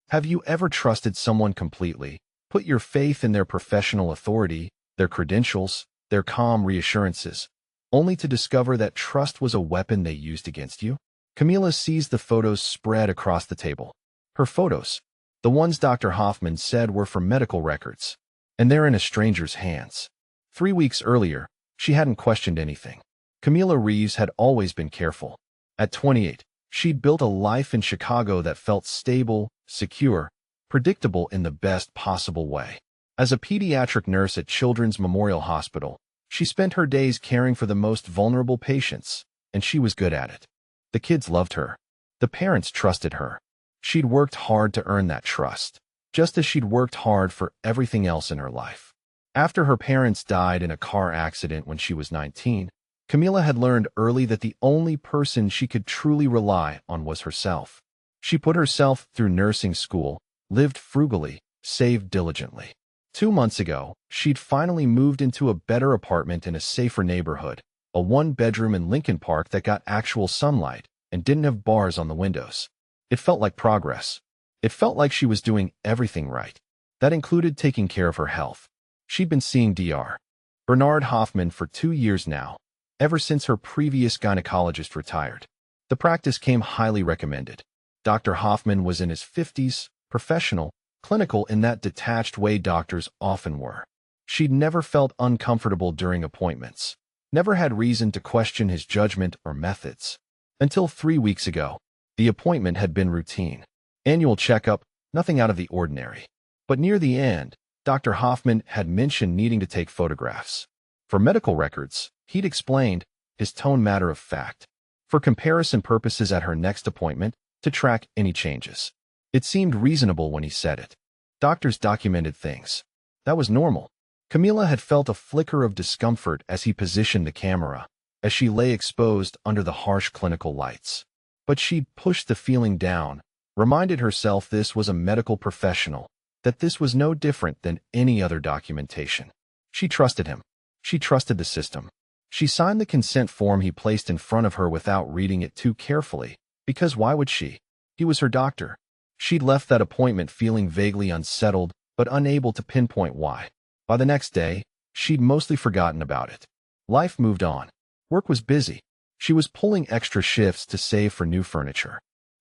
Have you ever trusted someone completely, put your faith in their professional authority, their credentials, their calm reassurances, only to discover that trust was a weapon they used against you? Camila sees the photos spread across the table. Her photos, the ones Dr. Hoffman said were from medical records, and they're in a stranger's hands. 3 weeks earlier, she hadn't questioned anything. Camila Reeves had always been careful. At 28, she'd built a life in Chicago that felt stable, secure, predictable in the best possible way. As a pediatric nurse at Children's Memorial Hospital, she spent her days caring for the most vulnerable patients, and she was good at it. The kids loved her. The parents trusted her. She'd worked hard to earn that trust, just as she'd worked hard for everything else in her life. After her parents died in a car accident when she was 19, Camila had learned early that the only person she could truly rely on was herself. She put herself through nursing school, lived frugally, saved diligently. 2 months ago, she'd finally moved into a better apartment in a safer neighborhood, a one-bedroom in Lincoln Park that got actual sunlight and didn't have bars on the windows. It felt like progress. It felt like she was doing everything right. That included taking care of her health. She'd been seeing Dr. Bernard Hoffman for 2 years now, ever since her previous gynecologist retired. The practice came highly recommended. Dr. Hoffman was in his 50s, professional, clinical in that detached way doctors often were. She'd never felt uncomfortable during appointments, never had reason to question his judgment or methods. Until 3 weeks ago, the appointment had been routine. Annual checkup, nothing out of the ordinary. But near the end, Dr. Hoffman had mentioned needing to take photographs. For medical records, he'd explained, his tone matter of fact. For comparison purposes at her next appointment, to track any changes. It seemed reasonable when he said it. Doctors documented things. That was normal. Camila had felt a flicker of discomfort as he positioned the camera, as she lay exposed under the harsh clinical lights. But she'd pushed the feeling down, reminded herself this was a medical professional, that this was no different than any other documentation. She trusted him. She trusted the system. She signed the consent form he placed in front of her without reading it too carefully, because why would she? He was her doctor. She'd left that appointment feeling vaguely unsettled, but unable to pinpoint why. By the next day, she'd mostly forgotten about it. Life moved on. Work was busy. She was pulling extra shifts to save for new furniture.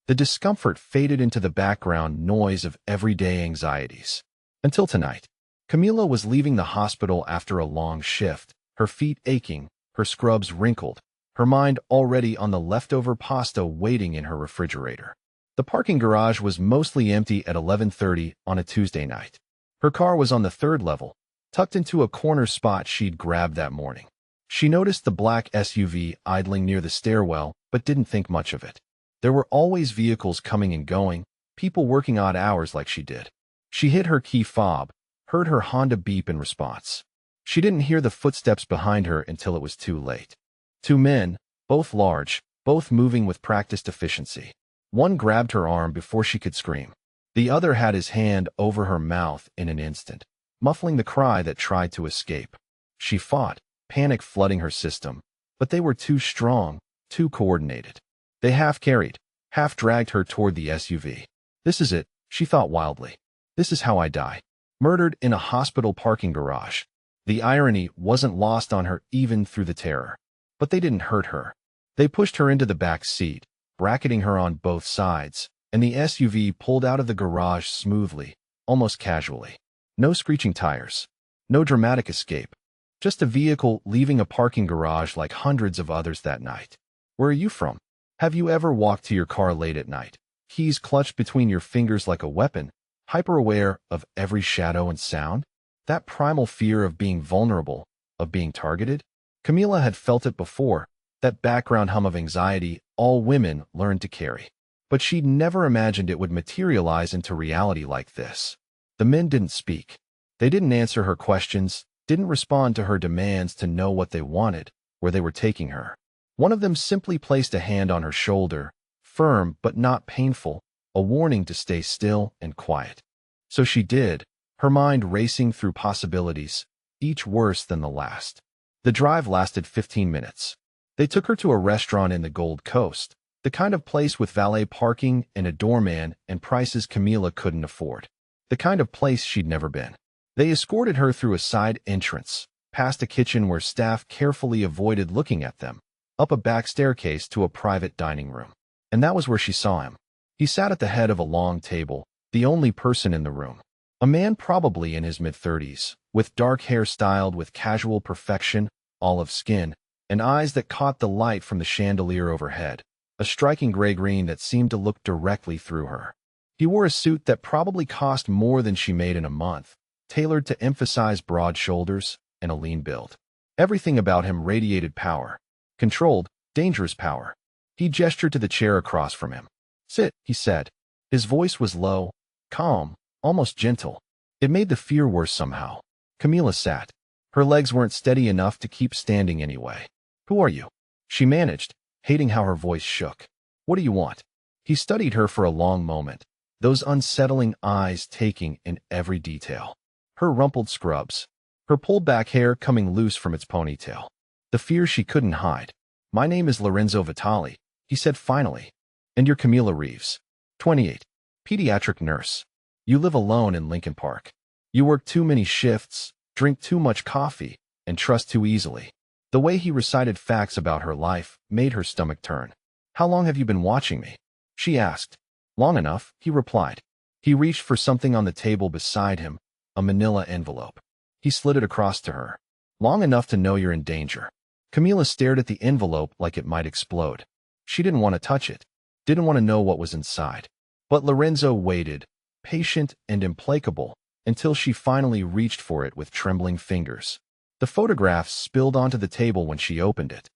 The discomfort faded into the background noise of everyday anxieties. Until tonight. Camila was leaving the hospital after a long shift, her feet aching, her scrubs wrinkled, her mind already on the leftover pasta waiting in her refrigerator. The parking garage was mostly empty at 11:30 on a Tuesday night. Her car was on the 3rd level, tucked into a corner spot she'd grabbed that morning. She noticed the black SUV idling near the stairwell, but didn't think much of it. There were always vehicles coming and going, people working odd hours like she did. She hit her key fob, heard her Honda beep in response. She didn't hear the footsteps behind her until it was too late. 2 men, both large, both moving with practiced efficiency. One grabbed her arm before she could scream. The other had his hand over her mouth in an instant, muffling the cry that tried to escape. She fought, panic flooding her system, but they were too strong, too coordinated. They half carried, half dragged her toward the SUV. This is it, she thought wildly. This is how I die. Murdered in a hospital parking garage. The irony wasn't lost on her even through the terror. But they didn't hurt her. They pushed her into the back seat, bracketing her on both sides, and the SUV pulled out of the garage smoothly, almost casually. No screeching tires. No dramatic escape. Just a vehicle leaving a parking garage like hundreds of others that night. Where are you from? Have you ever walked to your car late at night, keys clutched between your fingers like a weapon, hyper-aware of every shadow and sound? That primal fear of being vulnerable, of being targeted? Camila had felt it before, that background hum of anxiety all women learn to carry. But she'd never imagined it would materialize into reality like this. The men didn't speak. They didn't answer her questions, didn't respond to her demands to know what they wanted, where they were taking her. One of them simply placed a hand on her shoulder, firm but not painful, a warning to stay still and quiet. So she did, her mind racing through possibilities, each worse than the last. The drive lasted 15 minutes. They took her to a restaurant in the Gold Coast, The kind of place with valet parking and a doorman and prices Camila couldn't afford. The kind of place she'd never been. They escorted her through a side entrance, past a kitchen where staff carefully avoided looking at them, up a back staircase to a private dining room. And that was where she saw him. He sat at the head of a long table, the only person in the room. A man probably in his mid-30s, with dark hair styled with casual perfection, olive skin, and eyes that caught the light from the chandelier overhead, a striking gray-green that seemed to look directly through her. He wore a suit that probably cost more than she made in a month, tailored to emphasize broad shoulders and a lean build. Everything about him radiated power. Controlled, dangerous power. He gestured to the chair across from him. "Sit," he said. His voice was low, calm, almost gentle. It made the fear worse somehow. Camila sat. Her legs weren't steady enough to keep standing anyway. "Who are you?" she managed, hating how her voice shook. "What do you want?" He studied her for a long moment, those unsettling eyes taking in every detail. Her rumpled scrubs, her pulled-back hair coming loose from its ponytail. The fear she couldn't hide. "My name is Lorenzo Vitali," he said finally. "And you're Camila Reeves, 28, pediatric nurse. You live alone in Lincoln Park. You work too many shifts, drink too much coffee, and trust too easily." The way he recited facts about her life made her stomach turn. "How long have you been watching me?" she asked. "Long enough," he replied. He reached for something on the table beside him, a manila envelope. He slid it across to her. "Long enough to know you're in danger." Camila stared at the envelope like it might explode. She didn't want to touch it, didn't want to know what was inside. But Lorenzo waited, patient and implacable, until she finally reached for it with trembling fingers. The photographs spilled onto the table when she opened it.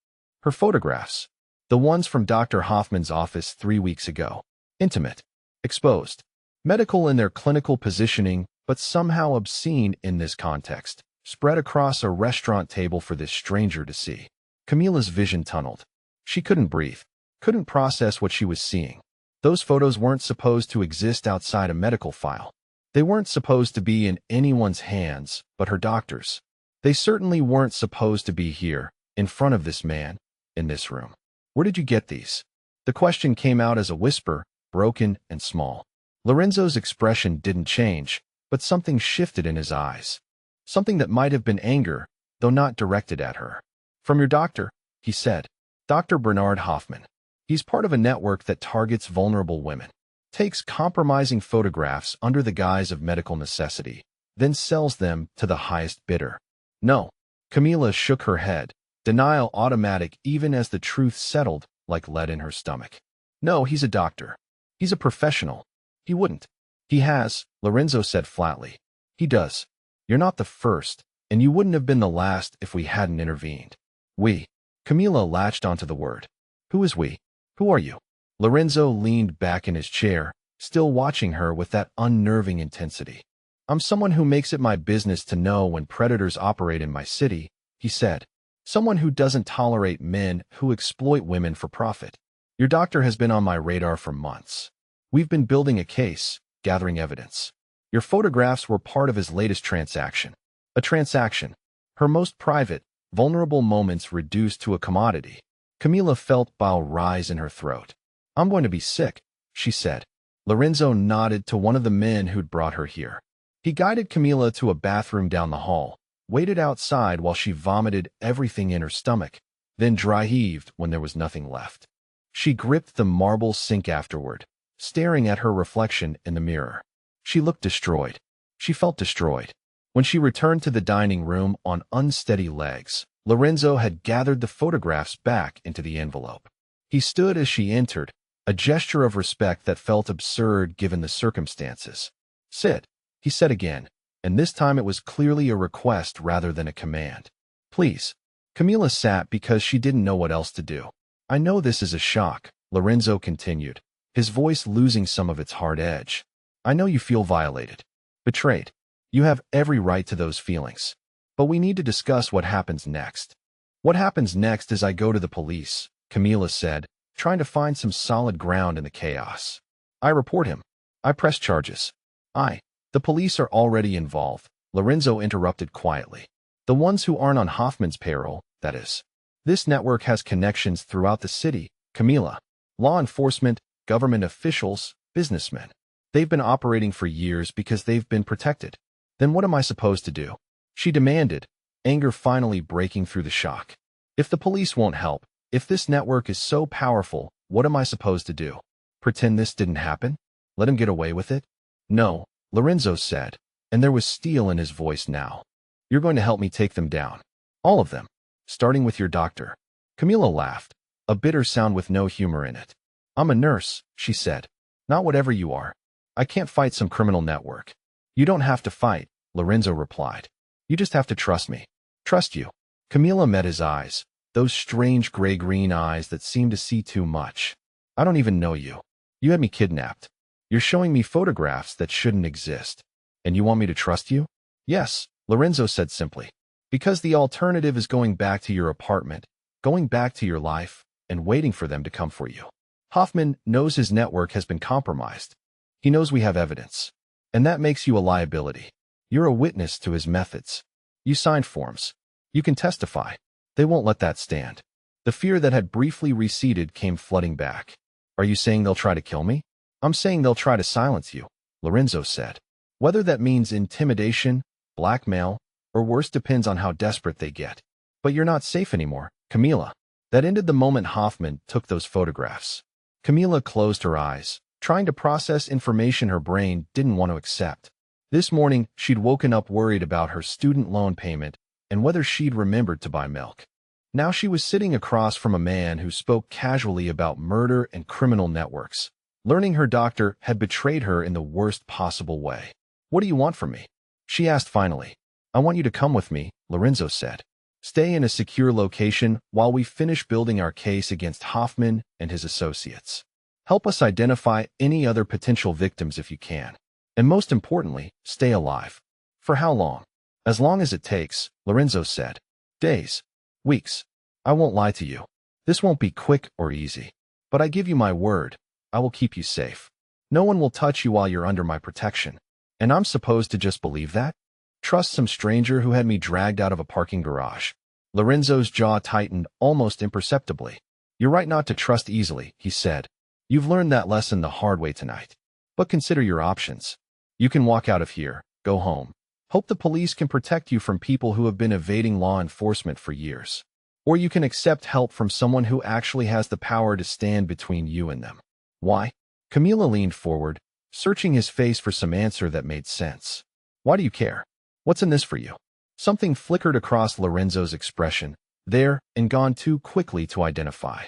Her photographs. The ones from Dr. Hoffman's office 3 weeks ago. Intimate. Exposed. Medical in their clinical positioning, but somehow obscene in this context. Spread across a restaurant table for this stranger to see. Camila's vision tunneled. She couldn't breathe. Couldn't process what she was seeing. Those photos weren't supposed to exist outside a medical file. They weren't supposed to be in anyone's hands but her doctor's. They certainly weren't supposed to be here, in front of this man, in this room. "Where did you get these?" The question came out as a whisper, broken and small. Lorenzo's expression didn't change, but something shifted in his eyes. Something that might have been anger, though not directed at her. "From your doctor," he said. "Dr. Bernard Hoffman. He's part of a network that targets vulnerable women. Takes compromising photographs under the guise of medical necessity, then sells them to the highest bidder." "No." Camila shook her head, denial automatic even as the truth settled like lead in her stomach. "No, he's a doctor. He's a professional. He wouldn't." "He has," Lorenzo said flatly. "He does. You're not the first, and you wouldn't have been the last if we hadn't intervened." "We." Camila latched onto the word. "Who is we? Who are you?" Lorenzo leaned back in his chair, still watching her with that unnerving intensity. "I'm someone who makes it my business to know when predators operate in my city," he said. "Someone who doesn't tolerate men who exploit women for profit. Your doctor has been on my radar for months. We've been building a case, gathering evidence. Your photographs were part of his latest transaction. A transaction. Her most private, vulnerable moments reduced to a commodity." Camila felt bile rise in her throat. "I'm going to be sick," she said. Lorenzo nodded to one of the men who'd brought her here. He guided Camila to a bathroom down the hall, waited outside while she vomited everything in her stomach, then dry-heaved when there was nothing left. She gripped the marble sink afterward, staring at her reflection in the mirror. She looked destroyed. She felt destroyed. When she returned to the dining room on unsteady legs, Lorenzo had gathered the photographs back into the envelope. He stood as she entered, a gesture of respect that felt absurd given the circumstances. "Sit," he said again, and this time it was clearly a request rather than a command. "Please." Camila sat because she didn't know what else to do. "I know this is a shock," Lorenzo continued, his voice losing some of its hard edge. "I know you feel violated, betrayed. You have every right to those feelings. But we need to discuss what happens next." "What happens next is I go to the police," Camila said, trying to find some solid ground in the chaos. "I report him. I press charges. The police are already involved," Lorenzo interrupted quietly. "The ones who aren't on Hoffman's payroll, that is. This network has connections throughout the city, Camila." Law enforcement, government officials, businessmen. They've been operating for years because they've been protected. Then what am I supposed to do? She demanded, anger finally breaking through the shock. If the police won't help, if this network is so powerful, what am I supposed to do? Pretend this didn't happen? Let him get away with it? No, Lorenzo said, and there was steel in his voice now. You're going to help me take them down. All of them. Starting with your doctor. Camila laughed, a bitter sound with no humor in it. I'm a nurse, she said. Not whatever you are. I can't fight some criminal network. You don't have to fight, Lorenzo replied. You just have to trust me. Trust you. Camila met his eyes, those strange gray-green eyes that seemed to see too much. I don't even know you. You had me kidnapped. You're showing me photographs that shouldn't exist. And you want me to trust you? Yes, Lorenzo said simply. Because the alternative is going back to your apartment, going back to your life, and waiting for them to come for you. Hoffman knows his network has been compromised. He knows we have evidence. And that makes you a liability. You're a witness to his methods. You signed forms. You can testify. They won't let that stand. The fear that had briefly receded came flooding back. Are you saying they'll try to kill me? I'm saying they'll try to silence you, Lorenzo said. Whether that means intimidation, blackmail, or worse depends on how desperate they get. But you're not safe anymore, Camila. That ended the moment Hoffman took those photographs. Camila closed her eyes, trying to process information her brain didn't want to accept. This morning, she'd woken up worried about her student loan payment and whether she'd remembered to buy milk. Now she was sitting across from a man who spoke casually about murder and criminal networks, learning her doctor had betrayed her in the worst possible way. What do you want from me? She asked finally. I want you to come with me, Lorenzo said. Stay in a secure location while we finish building our case against Hoffman and his associates. Help us identify any other potential victims if you can. And most importantly, stay alive. For how long? As long as it takes, Lorenzo said. Days. Weeks. I won't lie to you. This won't be quick or easy. But I give you my word, I will keep you safe. No one will touch you while you're under my protection. And I'm supposed to just believe that? Trust some stranger who had me dragged out of a parking garage. Lorenzo's jaw tightened almost imperceptibly. You're right not to trust easily, he said. You've learned that lesson the hard way tonight. But consider your options. You can walk out of here, go home. Hope the police can protect you from people who have been evading law enforcement for years. Or you can accept help from someone who actually has the power to stand between you and them. Why? Camila leaned forward, searching his face for some answer that made sense. Why do you care? What's in this for you? Something flickered across Lorenzo's expression, there and gone too quickly to identify.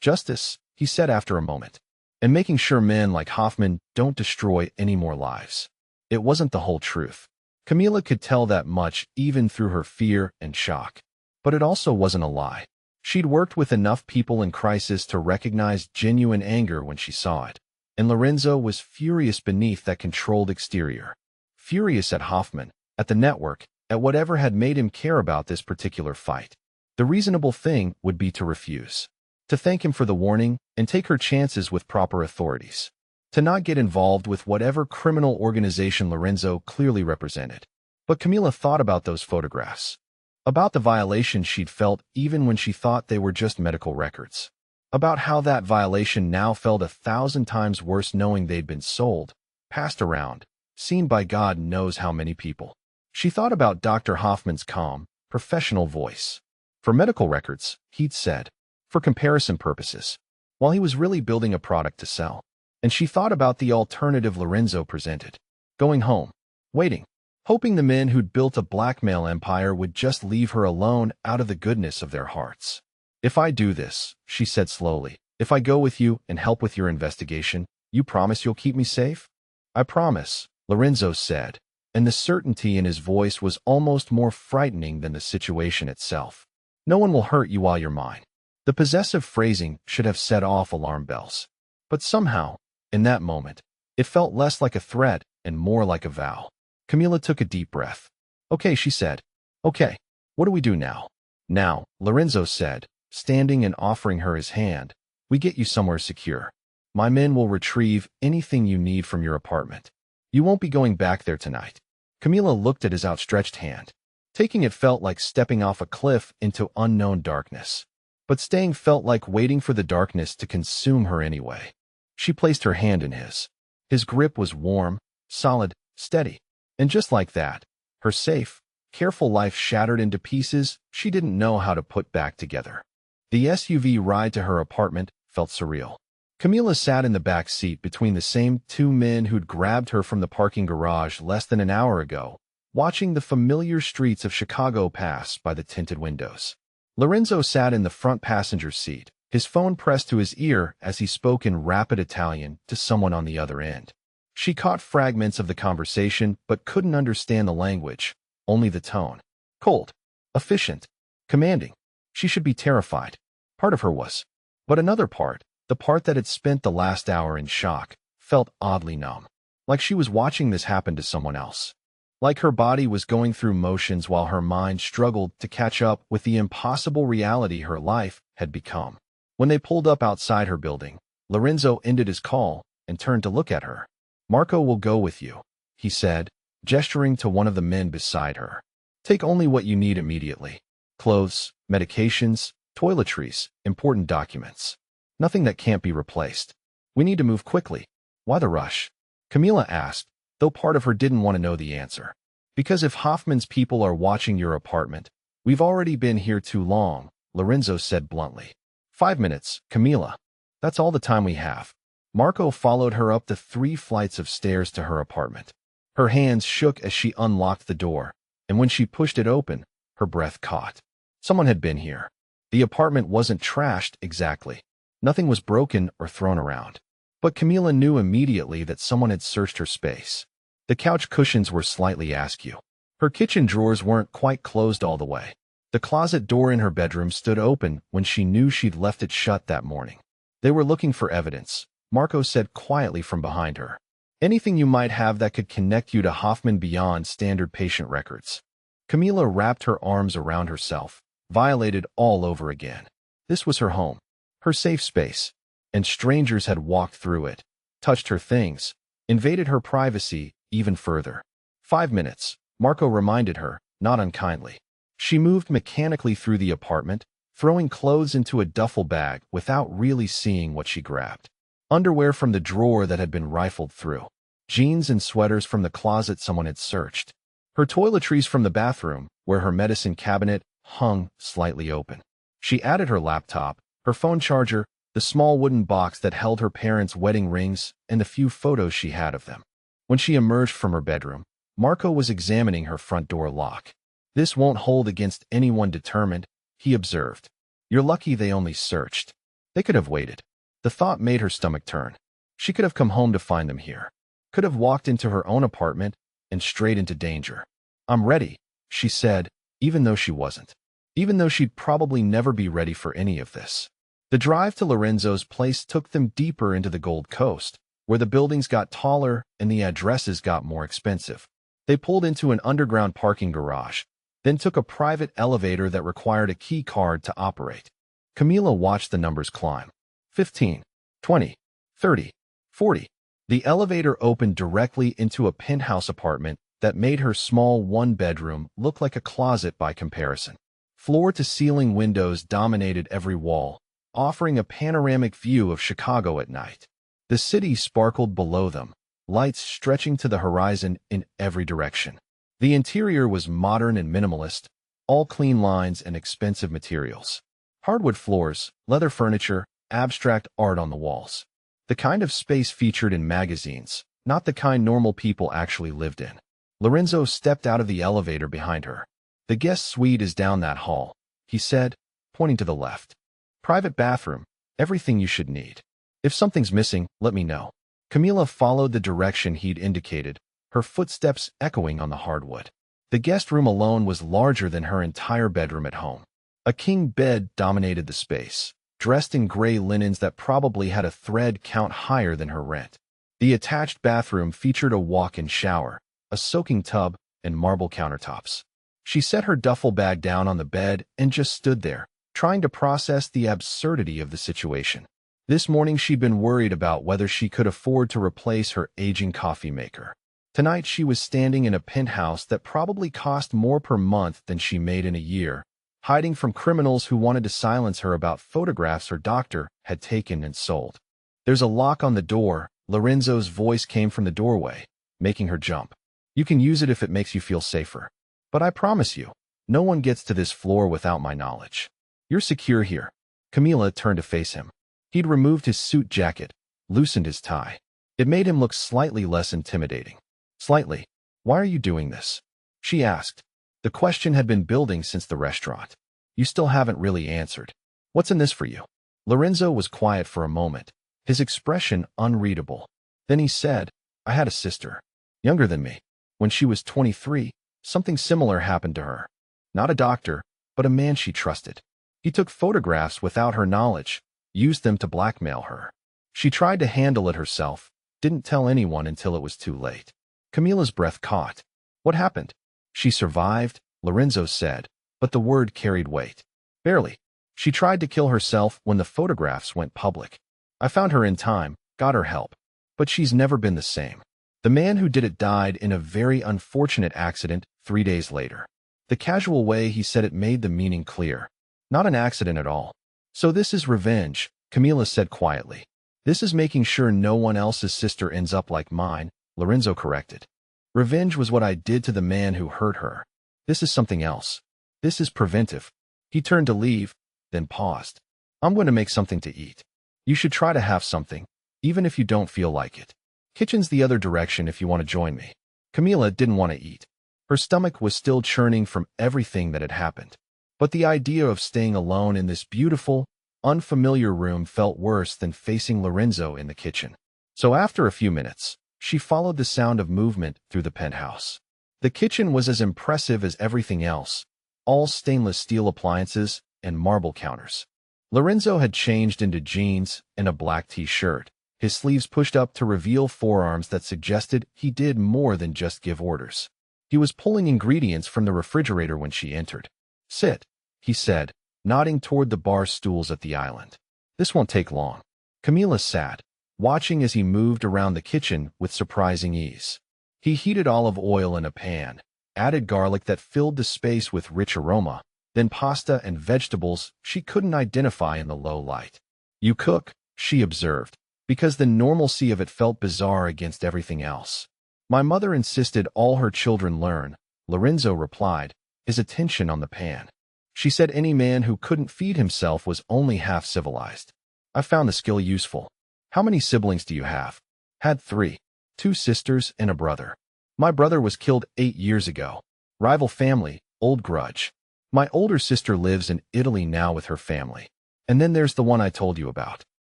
Justice, he said after a moment. And making sure men like Hoffman don't destroy any more lives. It wasn't the whole truth. Camila could tell that much even through her fear and shock. But it also wasn't a lie. She'd worked with enough people in crisis to recognize genuine anger when she saw it. And Lorenzo was furious beneath that controlled exterior. Furious at Hoffman, at the network, at whatever had made him care about this particular fight. The reasonable thing would be to refuse. To thank him for the warning and take her chances with proper authorities. To not get involved with whatever criminal organization Lorenzo clearly represented. But Camila thought about those photographs. About the violation she'd felt even when she thought they were just medical records. About how that violation now felt 1,000 times worse knowing they'd been sold, passed around, seen by God knows how many people. She thought about Dr. Hoffman's calm, professional voice. For medical records, he'd said. For comparison purposes. While he was really building a product to sell. And she thought about the alternative Lorenzo presented. Going home. Waiting. Hoping the men who'd built a blackmail empire would just leave her alone out of the goodness of their hearts. If I do this, she said slowly, if I go with you and help with your investigation, you promise you'll keep me safe? I promise, Lorenzo said, and the certainty in his voice was almost more frightening than the situation itself. No one will hurt you while you're mine. The possessive phrasing should have set off alarm bells. But somehow, in that moment, it felt less like a threat and more like a vow. Camila took a deep breath. Okay, she said. Okay, what do we do now? Now, Lorenzo said, standing and offering her his hand, we get you somewhere secure. My men will retrieve anything you need from your apartment. You won't be going back there tonight. Camila looked at his outstretched hand. Taking it felt like stepping off a cliff into unknown darkness. but staying felt like waiting for the darkness to consume her anyway. She placed her hand in his. His grip was warm, solid, steady. And just like that, her safe, careful life shattered into pieces she didn't know how to put back together. The SUV ride to her apartment felt surreal. Camila sat in the back seat between the same two men who'd grabbed her from the parking garage less than an hour ago, watching the familiar streets of Chicago pass by the tinted windows. Lorenzo sat in the front passenger seat, his phone pressed to his ear as he spoke in rapid Italian to someone on the other end. She caught fragments of the conversation but couldn't understand the language, only the tone. Cold, efficient, commanding. She should be terrified. Part of her was. But another part, the part that had spent the last hour in shock, felt oddly numb. Like she was watching this happen to someone else. Like her body was going through motions while her mind struggled to catch up with the impossible reality her life had become. When they pulled up outside her building, Lorenzo ended his call and turned to look at her. "Marco will go with you," he said, gesturing to one of the men beside her. "Take only what you need immediately. Clothes, medications, toiletries, important documents. Nothing that can't be replaced. We need to move quickly." "Why the rush?" Camila asked, though part of her didn't want to know the answer. "Because if Hoffman's people are watching your apartment, we've already been here too long," Lorenzo said bluntly. 5 minutes, Camila. That's all the time we have." Marco followed her up the 3 flights of stairs to her apartment. Her hands shook as she unlocked the door, and when she pushed it open, her breath caught. Someone had been here. The apartment wasn't trashed exactly. Nothing was broken or thrown around. But Camila knew immediately that someone had searched her space. The couch cushions were slightly askew. Her kitchen drawers weren't quite closed all the way. The closet door in her bedroom stood open when she knew she'd left it shut that morning. "They were looking for evidence," Marco said quietly from behind her. "Anything you might have that could connect you to Hoffman beyond standard patient records." Camila wrapped her arms around herself, violated all over again. This was her home, her safe space, and strangers had walked through it, touched her things, invaded her privacy even further. 5 minutes, Marco reminded her, not unkindly. She moved mechanically through the apartment, throwing clothes into a duffel bag without really seeing what she grabbed. Underwear from the drawer that had been rifled through. Jeans and sweaters from the closet someone had searched. Her toiletries from the bathroom, where her medicine cabinet hung slightly open. She added her laptop, her phone charger, the small wooden box that held her parents' wedding rings, and the few photos she had of them. When she emerged from her bedroom, Marco was examining her front door lock. "This won't hold against anyone determined," he observed. "You're lucky they only searched. They could have waited." The thought made her stomach turn. She could have come home to find them here. Could have walked into her own apartment and straight into danger. "I'm ready," she said, even though she wasn't. Even though she'd probably never be ready for any of this. The drive to Lorenzo's place took them deeper into the Gold Coast, where the buildings got taller and the addresses got more expensive. They pulled into an underground parking garage, then took a private elevator that required a key card to operate. Camila watched the numbers climb. 15, 20, 30, 40. The elevator opened directly into a penthouse apartment that made her small one-bedroom look like a closet by comparison. Floor-to-ceiling windows dominated every wall, offering a panoramic view of Chicago at night. The city sparkled below them, lights stretching to the horizon in every direction. The interior was modern and minimalist, all clean lines and expensive materials. Hardwood floors, leather furniture, abstract art on the walls. The kind of space featured in magazines, not the kind normal people actually lived in. Lorenzo stepped out of the elevator behind her. "The guest suite is down that hall," he said, pointing to the left. "Private bathroom, everything you should need. If something's missing, let me know." Camila followed the direction he'd indicated, her footsteps echoing on the hardwood. The guest room alone was larger than her entire bedroom at home. A king bed dominated the space, dressed in gray linens that probably had a thread count higher than her rent. The attached bathroom featured a walk-in shower, a soaking tub, and marble countertops. She set her duffel bag down on the bed and just stood there, trying to process the absurdity of the situation. This morning she'd been worried about whether she could afford to replace her aging coffee maker. Tonight she was standing in a penthouse that probably cost more per month than she made in a year, hiding from criminals who wanted to silence her about photographs her doctor had taken and sold. There's a lock on the door. Lorenzo's voice came from the doorway, making her jump. You can use it if it makes you feel safer. But I promise you, no one gets to this floor without my knowledge. You're secure here. Camila turned to face him. He'd removed his suit jacket, loosened his tie. It made him look slightly less intimidating. Slightly. Why are you doing this? She asked. The question had been building since the restaurant. You still haven't really answered. What's in this for you? Lorenzo was quiet for a moment, his expression unreadable. Then he said, I had a sister, younger than me. When she was 23, something similar happened to her. Not a doctor, but a man she trusted. He took photographs without her knowledge, used them to blackmail her. She tried to handle it herself, didn't tell anyone until it was too late. Camila's breath caught. What happened? She survived, Lorenzo said, but the word carried weight. Barely. She tried to kill herself when the photographs went public. I found her in time, got her help. But she's never been the same. The man who did it died in a very unfortunate accident 3 days later. The casual way he said it made the meaning clear. Not an accident at all. So this is revenge, Camila said quietly. This is making sure no one else's sister ends up like mine, Lorenzo corrected. Revenge was what I did to the man who hurt her. This is something else. This is preventive. He turned to leave, then paused. I'm going to make something to eat. You should try to have something, even if you don't feel like it. Kitchen's the other direction if you want to join me. Camila didn't want to eat. Her stomach was still churning from everything that had happened. But the idea of staying alone in this beautiful, unfamiliar room felt worse than facing Lorenzo in the kitchen. So after a few minutes, she followed the sound of movement through the penthouse. The kitchen was as impressive as everything else, all stainless steel appliances and marble counters. Lorenzo had changed into jeans and a black t-shirt, his sleeves pushed up to reveal forearms that suggested he did more than just give orders. He was pulling ingredients from the refrigerator when she entered. Sit, he said, nodding toward the bar stools at the island. This won't take long. Camila sat, watching as he moved around the kitchen with surprising ease. He heated olive oil in a pan, added garlic that filled the space with rich aroma, then pasta and vegetables she couldn't identify in the low light. You cook, she observed, because the normalcy of it felt bizarre against everything else. My mother insisted all her children learn, Lorenzo replied, his attention on the pan. She said any man who couldn't feed himself was only half civilized. I found the skill useful. How many siblings do you have? Had 3. 2 sisters and a brother. My brother was killed 8 years ago. Rival family, old grudge. My older sister lives in Italy now with her family. And then there's the one I told you about.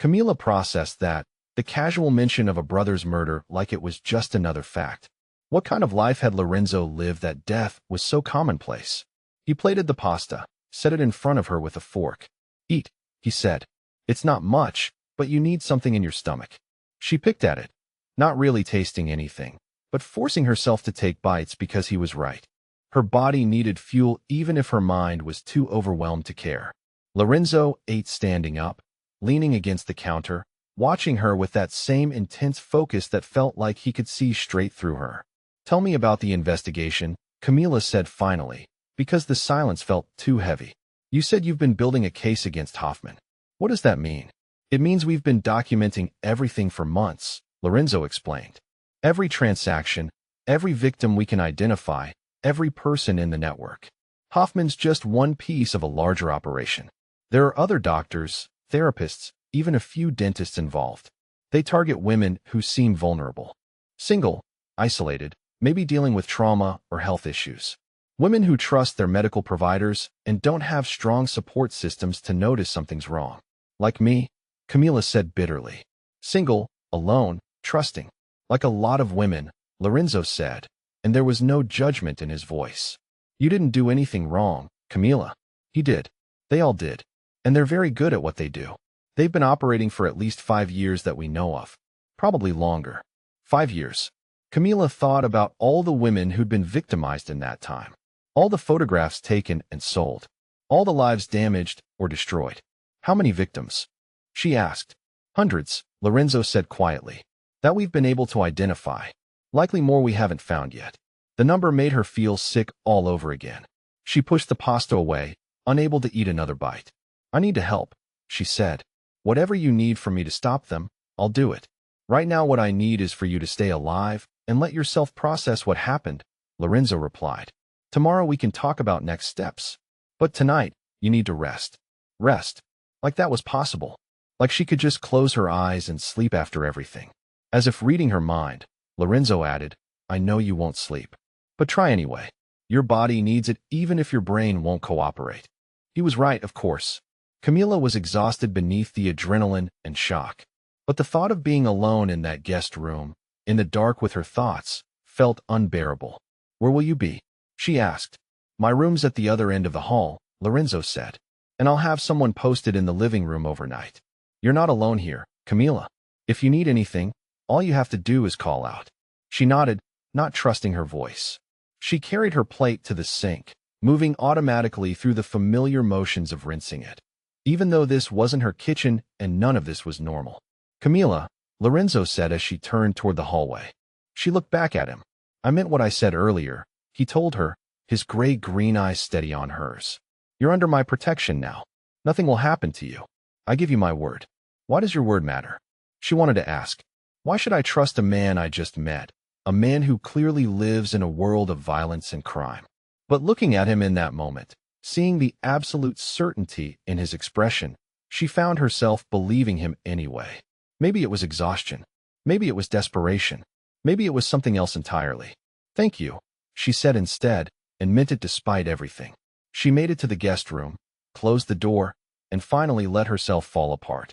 Camila processed that, the casual mention of a brother's murder like it was just another fact. What kind of life had Lorenzo lived that death was so commonplace? He plated the pasta, set it in front of her with a fork. Eat, he said. It's not much, but you need something in your stomach. She picked at it, not really tasting anything, but forcing herself to take bites because he was right. Her body needed fuel even if her mind was too overwhelmed to care. Lorenzo ate standing up, leaning against the counter, watching her with that same intense focus that felt like he could see straight through her. Tell me about the investigation, Camila said finally, because the silence felt too heavy. You said you've been building a case against Hoffman. What does that mean? It means we've been documenting everything for months, Lorenzo explained. Every transaction, every victim we can identify, every person in the network. Hoffman's just one piece of a larger operation. There are other doctors, therapists, even a few dentists involved. They target women who seem vulnerable. Single, isolated, maybe dealing with trauma or health issues. Women who trust their medical providers and don't have strong support systems to notice something's wrong. Like me, Camila said bitterly. Single, alone, trusting. Like a lot of women, Lorenzo said, and there was no judgment in his voice. You didn't do anything wrong, Camila. He did. They all did. And they're very good at what they do. They've been operating for at least 5 years that we know of. Probably longer. 5 years. Camila thought about all the women who'd been victimized in that time. All the photographs taken and sold. All the lives damaged or destroyed. How many victims? She asked. Hundreds, Lorenzo said quietly. That we've been able to identify. Likely more we haven't found yet. The number made her feel sick all over again. She pushed the pasta away, unable to eat another bite. I need to help, she said. Whatever you need for me to stop them, I'll do it. Right now what I need is for you to stay alive and let yourself process what happened, Lorenzo replied. Tomorrow we can talk about next steps. But tonight, you need to rest. Rest. Like that was possible. Like she could just close her eyes and sleep after everything. As if reading her mind, Lorenzo added, I know you won't sleep. But try anyway. Your body needs it even if your brain won't cooperate. He was right, of course. Camila was exhausted beneath the adrenaline and shock. But the thought of being alone in that guest room, in the dark with her thoughts, felt unbearable. Where will you be? She asked. My room's at the other end of the hall, Lorenzo said. And I'll have someone posted in the living room overnight. You're not alone here, Camila. If you need anything, all you have to do is call out. She nodded, not trusting her voice. She carried her plate to the sink, moving automatically through the familiar motions of rinsing it. Even though this wasn't her kitchen and none of this was normal. Camila, Lorenzo said as she turned toward the hallway. She looked back at him. I meant what I said earlier, he told her, his gray-green eyes steady on hers. You're under my protection now. Nothing will happen to you. I give you my word. Why does your word matter? She wanted to ask. Why should I trust a man I just met? A man who clearly lives in a world of violence and crime. But looking at him in that moment, seeing the absolute certainty in his expression, she found herself believing him anyway. Maybe it was exhaustion. Maybe it was desperation. Maybe it was something else entirely. Thank you, she said instead, and meant it despite everything. She made it to the guest room, closed the door, and finally let herself fall apart.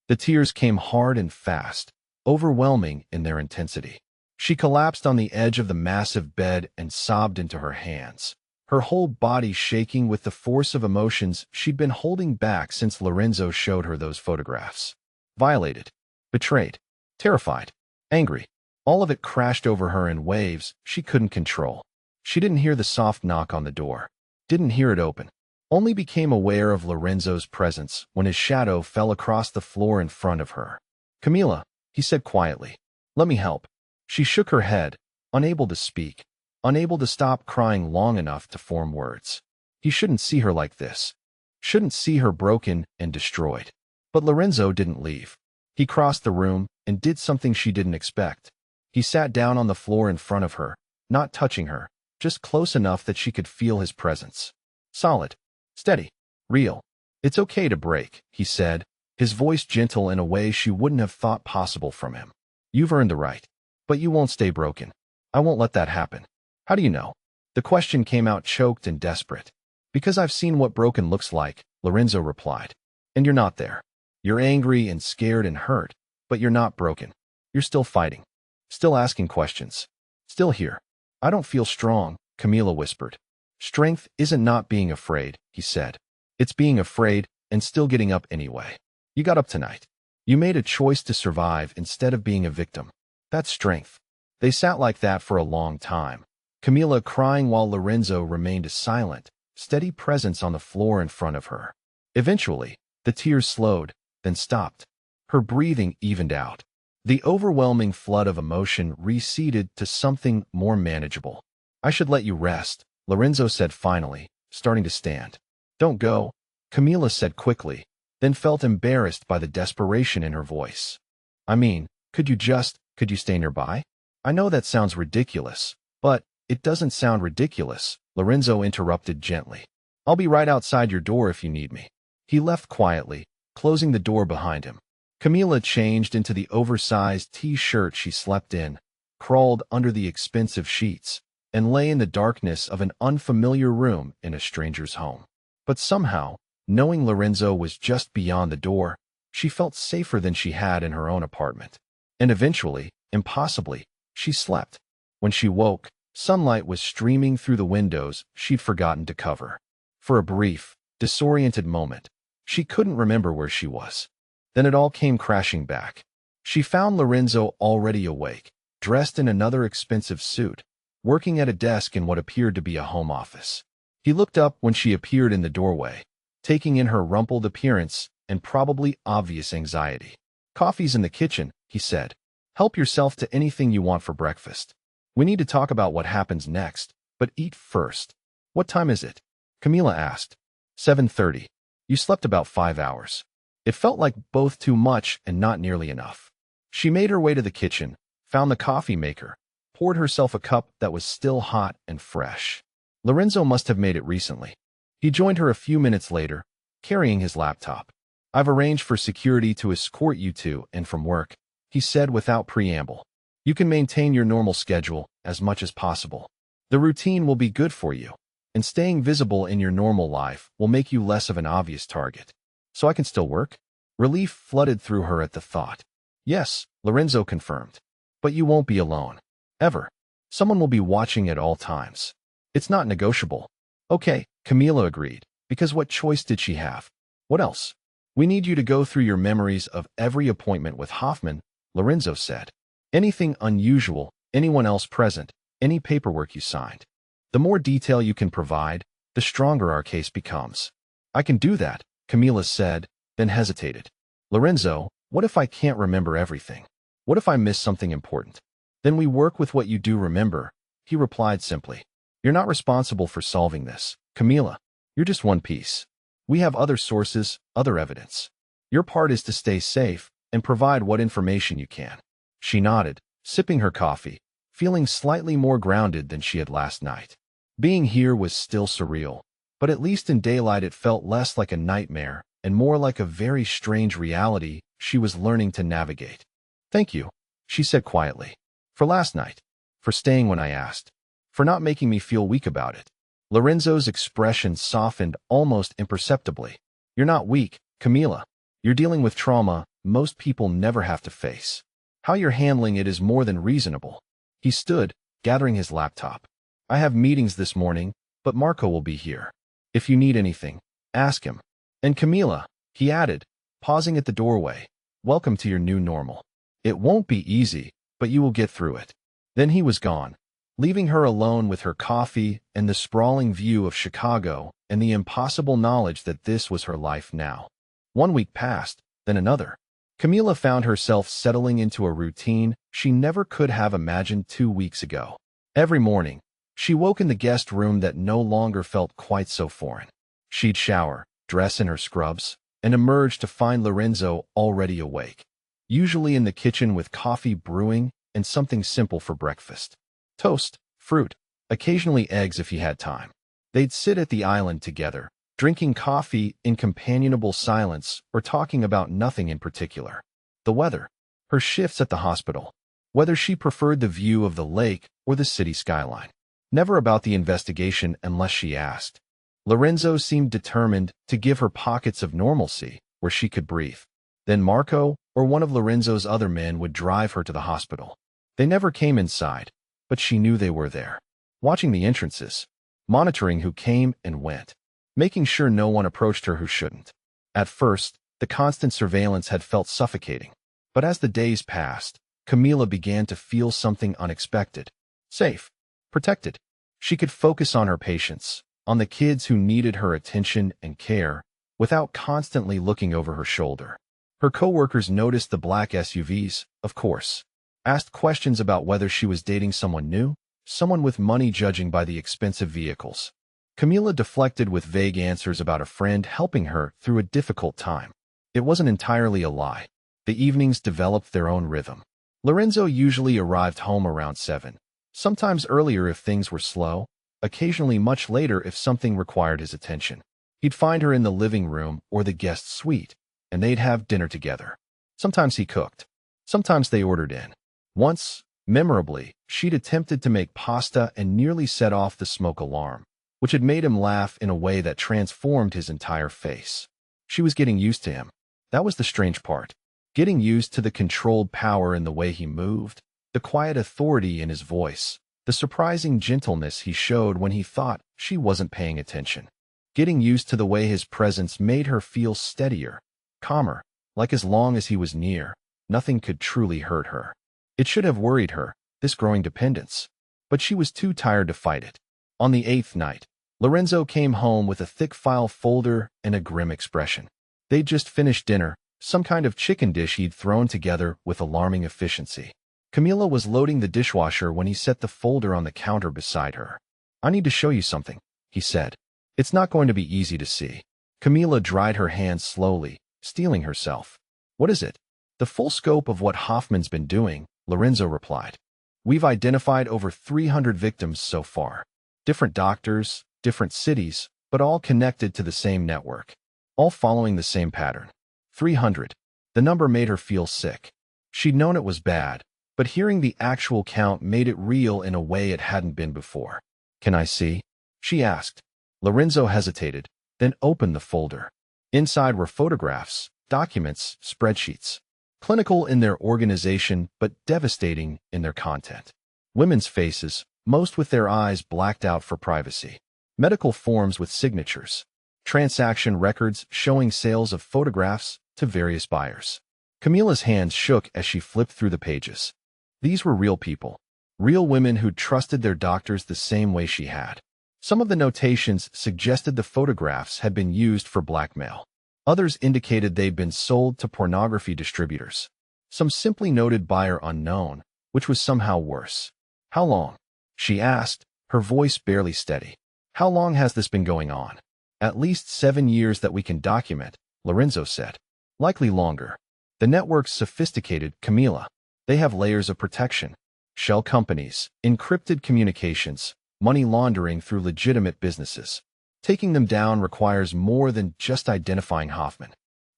The tears came hard and fast, overwhelming in their intensity. She collapsed on the edge of the massive bed and sobbed into her hands, her whole body shaking with the force of emotions she'd been holding back since Lorenzo showed her those photographs. Violated, betrayed, terrified, angry. All of it crashed over her in waves she couldn't control. She didn't hear the soft knock on the door, didn't hear it open, only became aware of Lorenzo's presence when his shadow fell across the floor in front of her. Camila, he said quietly, let me help. She shook her head, unable to speak, unable to stop crying long enough to form words. He shouldn't see her like this. Shouldn't see her broken and destroyed. But Lorenzo didn't leave. He crossed the room and did something she didn't expect. He sat down on the floor in front of her, not touching her, just close enough that she could feel his presence. Solid, steady, real. It's okay to break, he said, his voice gentle in a way she wouldn't have thought possible from him. You've earned the right. But you won't stay broken. I won't let that happen. How do you know? The question came out choked and desperate. Because I've seen what broken looks like, Lorenzo replied. And you're not there. You're angry and scared and hurt, but you're not broken. You're still fighting. Still asking questions. Still here. I don't feel strong, Camila whispered. Strength isn't not being afraid, he said. It's being afraid and still getting up anyway. You got up tonight. You made a choice to survive instead of being a victim. That's strength. They sat like that for a long time, Camila crying while Lorenzo remained a silent, steady presence on the floor in front of her. Eventually, the tears slowed, then stopped. Her breathing evened out. The overwhelming flood of emotion receded to something more manageable. I should let you rest, Lorenzo said finally, starting to stand. Don't go, Camila said quickly, then felt embarrassed by the desperation in her voice. I mean, could you stay nearby? I know that sounds ridiculous, but it doesn't sound ridiculous, Lorenzo interrupted gently. I'll be right outside your door if you need me. He left quietly, closing the door behind him. Camila changed into the oversized t-shirt she slept in, crawled under the expensive sheets, and lay in the darkness of an unfamiliar room in a stranger's home. But somehow, knowing Lorenzo was just beyond the door, she felt safer than she had in her own apartment. And eventually, impossibly, she slept. When she woke, sunlight was streaming through the windows she'd forgotten to cover. For a brief, disoriented moment, she couldn't remember where she was. Then it all came crashing back. She found Lorenzo already awake, dressed in another expensive suit, working at a desk in what appeared to be a home office. He looked up when she appeared in the doorway, taking in her rumpled appearance and probably obvious anxiety. Coffee's in the kitchen, he said. Help yourself to anything you want for breakfast. We need to talk about what happens next, but eat first. What time is it? Camila asked. 7:30. You slept about 5 hours. It felt like both too much and not nearly enough. She made her way to the kitchen, found the coffee maker, poured herself a cup that was still hot and fresh. Lorenzo must have made it recently. He joined her a few minutes later, carrying his laptop. I've arranged for security to escort you to and from work, he said without preamble. You can maintain your normal schedule as much as possible. The routine will be good for you, and staying visible in your normal life will make you less of an obvious target. So I can still work? Relief flooded through her at the thought. Yes, Lorenzo confirmed. But you won't be alone. Ever. Someone will be watching at all times. It's not negotiable. Okay, Camila agreed, because what choice did she have? What else? We need you to go through your memories of every appointment with Hoffman, Lorenzo said. Anything unusual, anyone else present, any paperwork you signed. The more detail you can provide, the stronger our case becomes. I can do that, Camila said, then hesitated. Lorenzo, what if I can't remember everything? What if I miss something important? Then we work with what you do remember, he replied simply. You're not responsible for solving this, Camila. You're just one piece. We have other sources, other evidence. Your part is to stay safe and provide what information you can. She nodded, sipping her coffee, feeling slightly more grounded than she had last night. Being here was still surreal, but at least in daylight it felt less like a nightmare and more like a very strange reality she was learning to navigate. Thank you, she said quietly. For last night. For staying when I asked. For not making me feel weak about it. Lorenzo's expression softened almost imperceptibly. You're not weak, Camila. You're dealing with trauma most people never have to face. How you're handling it is more than reasonable. He stood, gathering his laptop. I have meetings this morning, but Marco will be here. If you need anything, ask him. And Camila, he added, pausing at the doorway, welcome to your new normal. It won't be easy, but you will get through it. Then he was gone, leaving her alone with her coffee and the sprawling view of Chicago and the impossible knowledge that this was her life now. 1 week passed, then another. Camila found herself settling into a routine she never could have imagined 2 weeks ago. Every morning, she woke in the guest room that no longer felt quite so foreign. She'd shower, dress in her scrubs, and emerge to find Lorenzo already awake, usually in the kitchen with coffee brewing and something simple for breakfast. Toast, fruit, occasionally eggs if he had time. They'd sit at the island together, drinking coffee in companionable silence or talking about nothing in particular. The weather, her shifts at the hospital, whether she preferred the view of the lake or the city skyline. Never about the investigation unless she asked. Lorenzo seemed determined to give her pockets of normalcy where she could breathe. Then Marco or one of Lorenzo's other men would drive her to the hospital. They never came inside, but she knew they were there, watching the entrances, monitoring who came and went, making sure no one approached her who shouldn't. At first, the constant surveillance had felt suffocating, but as the days passed, Camila began to feel something unexpected. Safe, protected. She could focus on her patients, on the kids who needed her attention and care, without constantly looking over her shoulder. Her coworkers noticed the black SUVs, of course, asked questions about whether she was dating someone new, someone with money judging by the expensive vehicles. Camila deflected with vague answers about a friend helping her through a difficult time. It wasn't entirely a lie. The evenings developed their own rhythm. Lorenzo usually arrived home around 7, sometimes earlier if things were slow, occasionally much later if something required his attention. He'd find her in the living room or the guest suite, and they'd have dinner together. Sometimes he cooked. Sometimes they ordered in. Once, memorably, she'd attempted to make pasta and nearly set off the smoke alarm, which had made him laugh in a way that transformed his entire face. She was getting used to him. That was the strange part. Getting used to the controlled power in the way he moved, the quiet authority in his voice, the surprising gentleness he showed when he thought she wasn't paying attention. Getting used to the way his presence made her feel steadier, calmer, like as long as he was near, nothing could truly hurt her. It should have worried her, this growing dependence, but she was too tired to fight it. On the 8th night, Lorenzo came home with a thick file folder and a grim expression. They'd just finished dinner, some kind of chicken dish he'd thrown together with alarming efficiency. Camila was loading the dishwasher when he set the folder on the counter beside her. I need to show you something, he said. It's not going to be easy to see. Camila dried her hands slowly, steeling herself. What is it? The full scope of what Hoffman's been doing, Lorenzo replied. We've identified over 300 victims so far. Different doctors, different cities, but all connected to the same network. All following the same pattern. 300. The number made her feel sick. She'd known it was bad, but hearing the actual count made it real in a way it hadn't been before. Can I see? She asked. Lorenzo hesitated, then opened the folder. Inside were photographs, documents, spreadsheets. Clinical in their organization, but devastating in their content. Women's faces, most with their eyes blacked out for privacy. Medical forms with signatures. Transaction records showing sales of photographs to various buyers. Camila's hands shook as she flipped through the pages. These were real people. Real women who'd trusted their doctors the same way she had. Some of the notations suggested the photographs had been used for blackmail. Others indicated they'd been sold to pornography distributors. Some simply noted buyer unknown, which was somehow worse. How long? She asked, her voice barely steady. How long has this been going on? At least 7 years that we can document, Lorenzo said. Likely longer. The network's sophisticated, Camila. They have layers of protection. Shell companies, encrypted communications, money laundering through legitimate businesses. Taking them down requires more than just identifying Hoffman.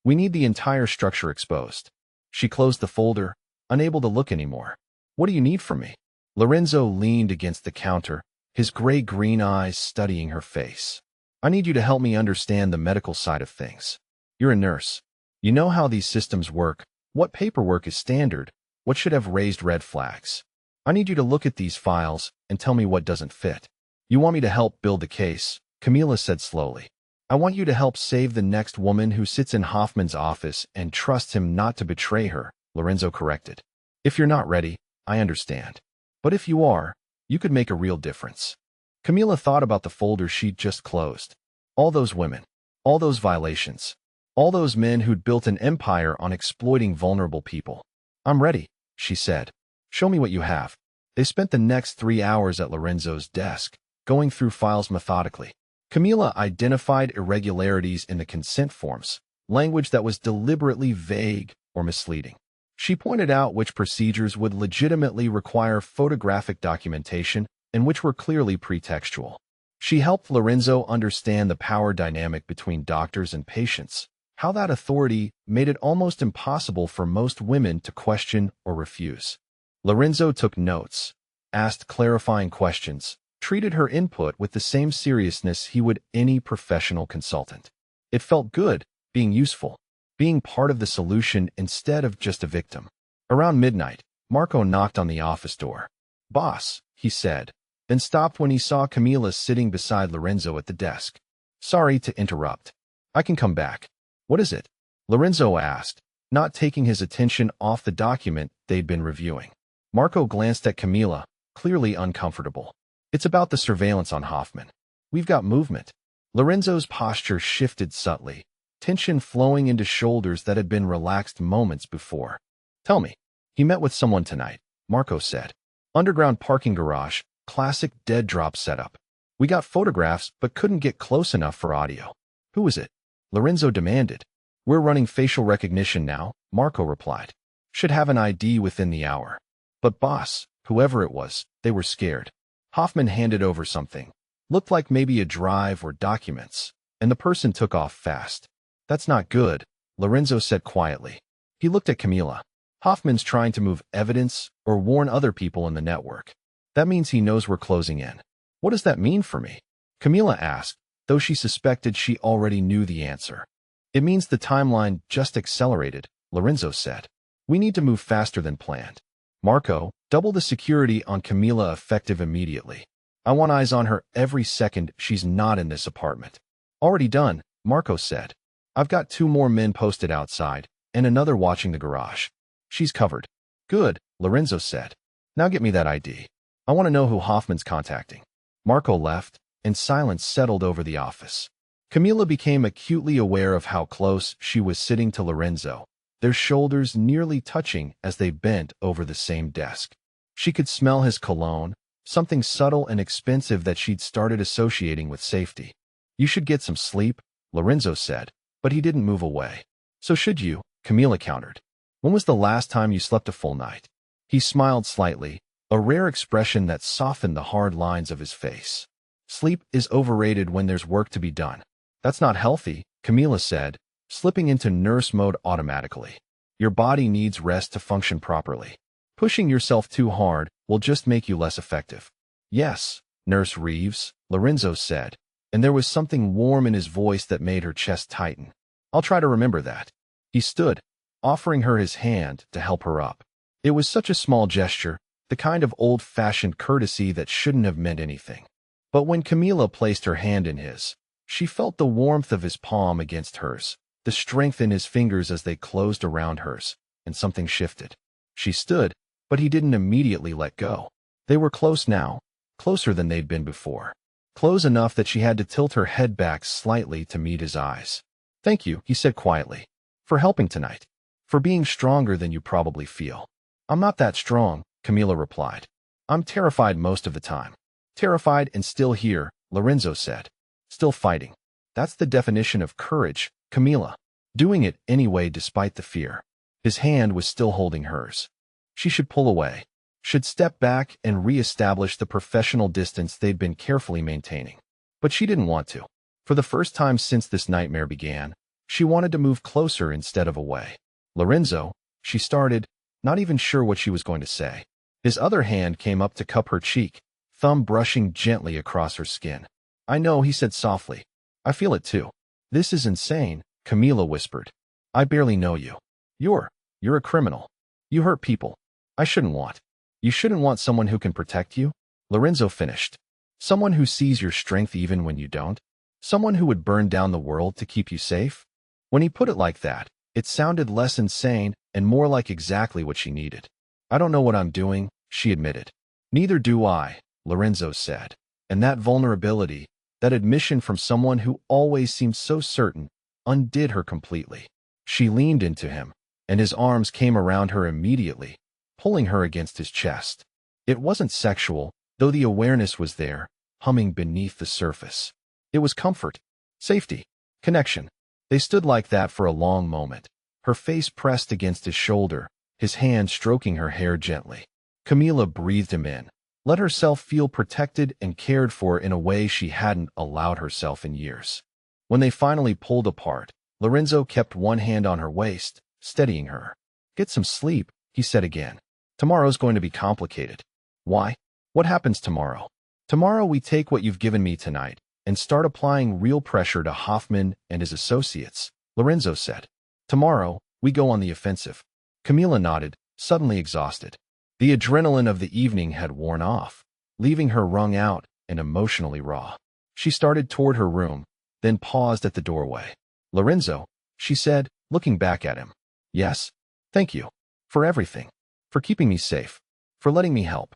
We need the entire structure exposed. She closed the folder, unable to look anymore. What do you need from me? Lorenzo leaned against the counter, his gray-green eyes studying her face. I need you to help me understand the medical side of things. You're a nurse. You know how these systems work, what paperwork is standard, what should have raised red flags. I need you to look at these files and tell me what doesn't fit. You want me to help build the case, Camila said slowly. I want you to help save the next woman who sits in Hoffman's office and trusts him not to betray her, Lorenzo corrected. If you're not ready, I understand. But if you are, you could make a real difference. Camila thought about the folder she'd just closed. All those women. All those violations. All those men who'd built an empire on exploiting vulnerable people. I'm ready, she said. Show me what you have. They spent the next 3 hours at Lorenzo's desk, going through files methodically. Camila identified irregularities in the consent forms, language that was deliberately vague or misleading. She pointed out which procedures would legitimately require photographic documentation and which were clearly pretextual. She helped Lorenzo understand the power dynamic between doctors and patients, how that authority made it almost impossible for most women to question or refuse. Lorenzo took notes, asked clarifying questions, treated her input with the same seriousness he would any professional consultant. It felt good, being useful, being part of the solution instead of just a victim. Around midnight, Marco knocked on the office door. Boss, he said, then stopped when he saw Camila sitting beside Lorenzo at the desk. Sorry to interrupt. I can come back. What is it? Lorenzo asked, not taking his attention off the document they'd been reviewing. Marco glanced at Camila, clearly uncomfortable. It's about the surveillance on Hoffman. We've got movement. Lorenzo's posture shifted subtly, tension flowing into shoulders that had been relaxed moments before. Tell me. He met with someone tonight, Marco said. Underground parking garage, classic dead drop setup. We got photographs but couldn't get close enough for audio. Who is it? Lorenzo demanded. We're running facial recognition now, Marco replied. Should have an ID within the hour. But boss, whoever it was, they were scared. Hoffman handed over something. Looked like maybe a drive or documents, and the person took off fast. That's not good, Lorenzo said quietly. He looked at Camila. Hoffman's trying to move evidence or warn other people in the network. That means he knows we're closing in. What does that mean for me? Camila asked, though she suspected she already knew the answer. It means the timeline just accelerated, Lorenzo said. We need to move faster than planned. Marco, double the security on Camila effective immediately. I want eyes on her every second she's not in this apartment. Already done, Marco said. I've got 2 more men posted outside, and another watching the garage. She's covered. Good, Lorenzo said. Now get me that ID. I want to know who Hoffman's contacting. Marco left, and silence settled over the office. Camila became acutely aware of how close she was sitting to Lorenzo, their shoulders nearly touching as they bent over the same desk. She could smell his cologne, something subtle and expensive that she'd started associating with safety. You should get some sleep, Lorenzo said, but he didn't move away. So should you, Camila countered. When was the last time you slept a full night? He smiled slightly, a rare expression that softened the hard lines of his face. Sleep is overrated when there's work to be done. That's not healthy, Camila said, slipping into nurse mode automatically. Your body needs rest to function properly. Pushing yourself too hard will just make you less effective. Yes, Nurse Reeves, Lorenzo said, and there was something warm in his voice that made her chest tighten. I'll try to remember that. He stood, offering her his hand to help her up. It was such a small gesture, the kind of old-fashioned courtesy that shouldn't have meant anything. But when Camila placed her hand in his, she felt the warmth of his palm against hers, the strength in his fingers as they closed around hers, and something shifted. She stood, but he didn't immediately let go. They were close now, closer than they'd been before. Close enough that she had to tilt her head back slightly to meet his eyes. Thank you, he said quietly, for helping tonight, for being stronger than you probably feel. I'm not that strong, Camila replied. I'm terrified most of the time. Terrified and still here, Lorenzo said. Still fighting. That's the definition of courage, Camila. Doing it anyway despite the fear. His hand was still holding hers. She should pull away. Should step back and re-establish the professional distance they'd been carefully maintaining. But she didn't want to. For the first time since this nightmare began, she wanted to move closer instead of away. Lorenzo, she started, not even sure what she was going to say. His other hand came up to cup her cheek, thumb brushing gently across her skin. I know, he said softly. I feel it too. This is insane, Camila whispered. I barely know you. You're a criminal. You hurt people. I shouldn't want. You shouldn't want someone who can protect you, Lorenzo finished. Someone who sees your strength even when you don't. Someone who would burn down the world to keep you safe. When he put it like that, it sounded less insane and more like exactly what she needed. I don't know what I'm doing, she admitted. Neither do I, Lorenzo said. And that vulnerability, that admission from someone who always seemed so certain, undid her completely. She leaned into him, and his arms came around her immediately, pulling her against his chest. It wasn't sexual, though the awareness was there, humming beneath the surface. It was comfort, safety, connection. They stood like that for a long moment, her face pressed against his shoulder, his hand stroking her hair gently. Camila breathed him in, let herself feel protected and cared for in a way she hadn't allowed herself in years. When they finally pulled apart, Lorenzo kept one hand on her waist, steadying her. Get some sleep, he said again. Tomorrow's going to be complicated. Why? What happens tomorrow? Tomorrow we take what you've given me tonight and start applying real pressure to Hoffman and his associates, Lorenzo said. Tomorrow, we go on the offensive. Camila nodded, suddenly exhausted. The adrenaline of the evening had worn off, leaving her wrung out and emotionally raw. She started toward her room, then paused at the doorway. Lorenzo, she said, looking back at him. Yes, thank you. For everything. For keeping me safe. For letting me help.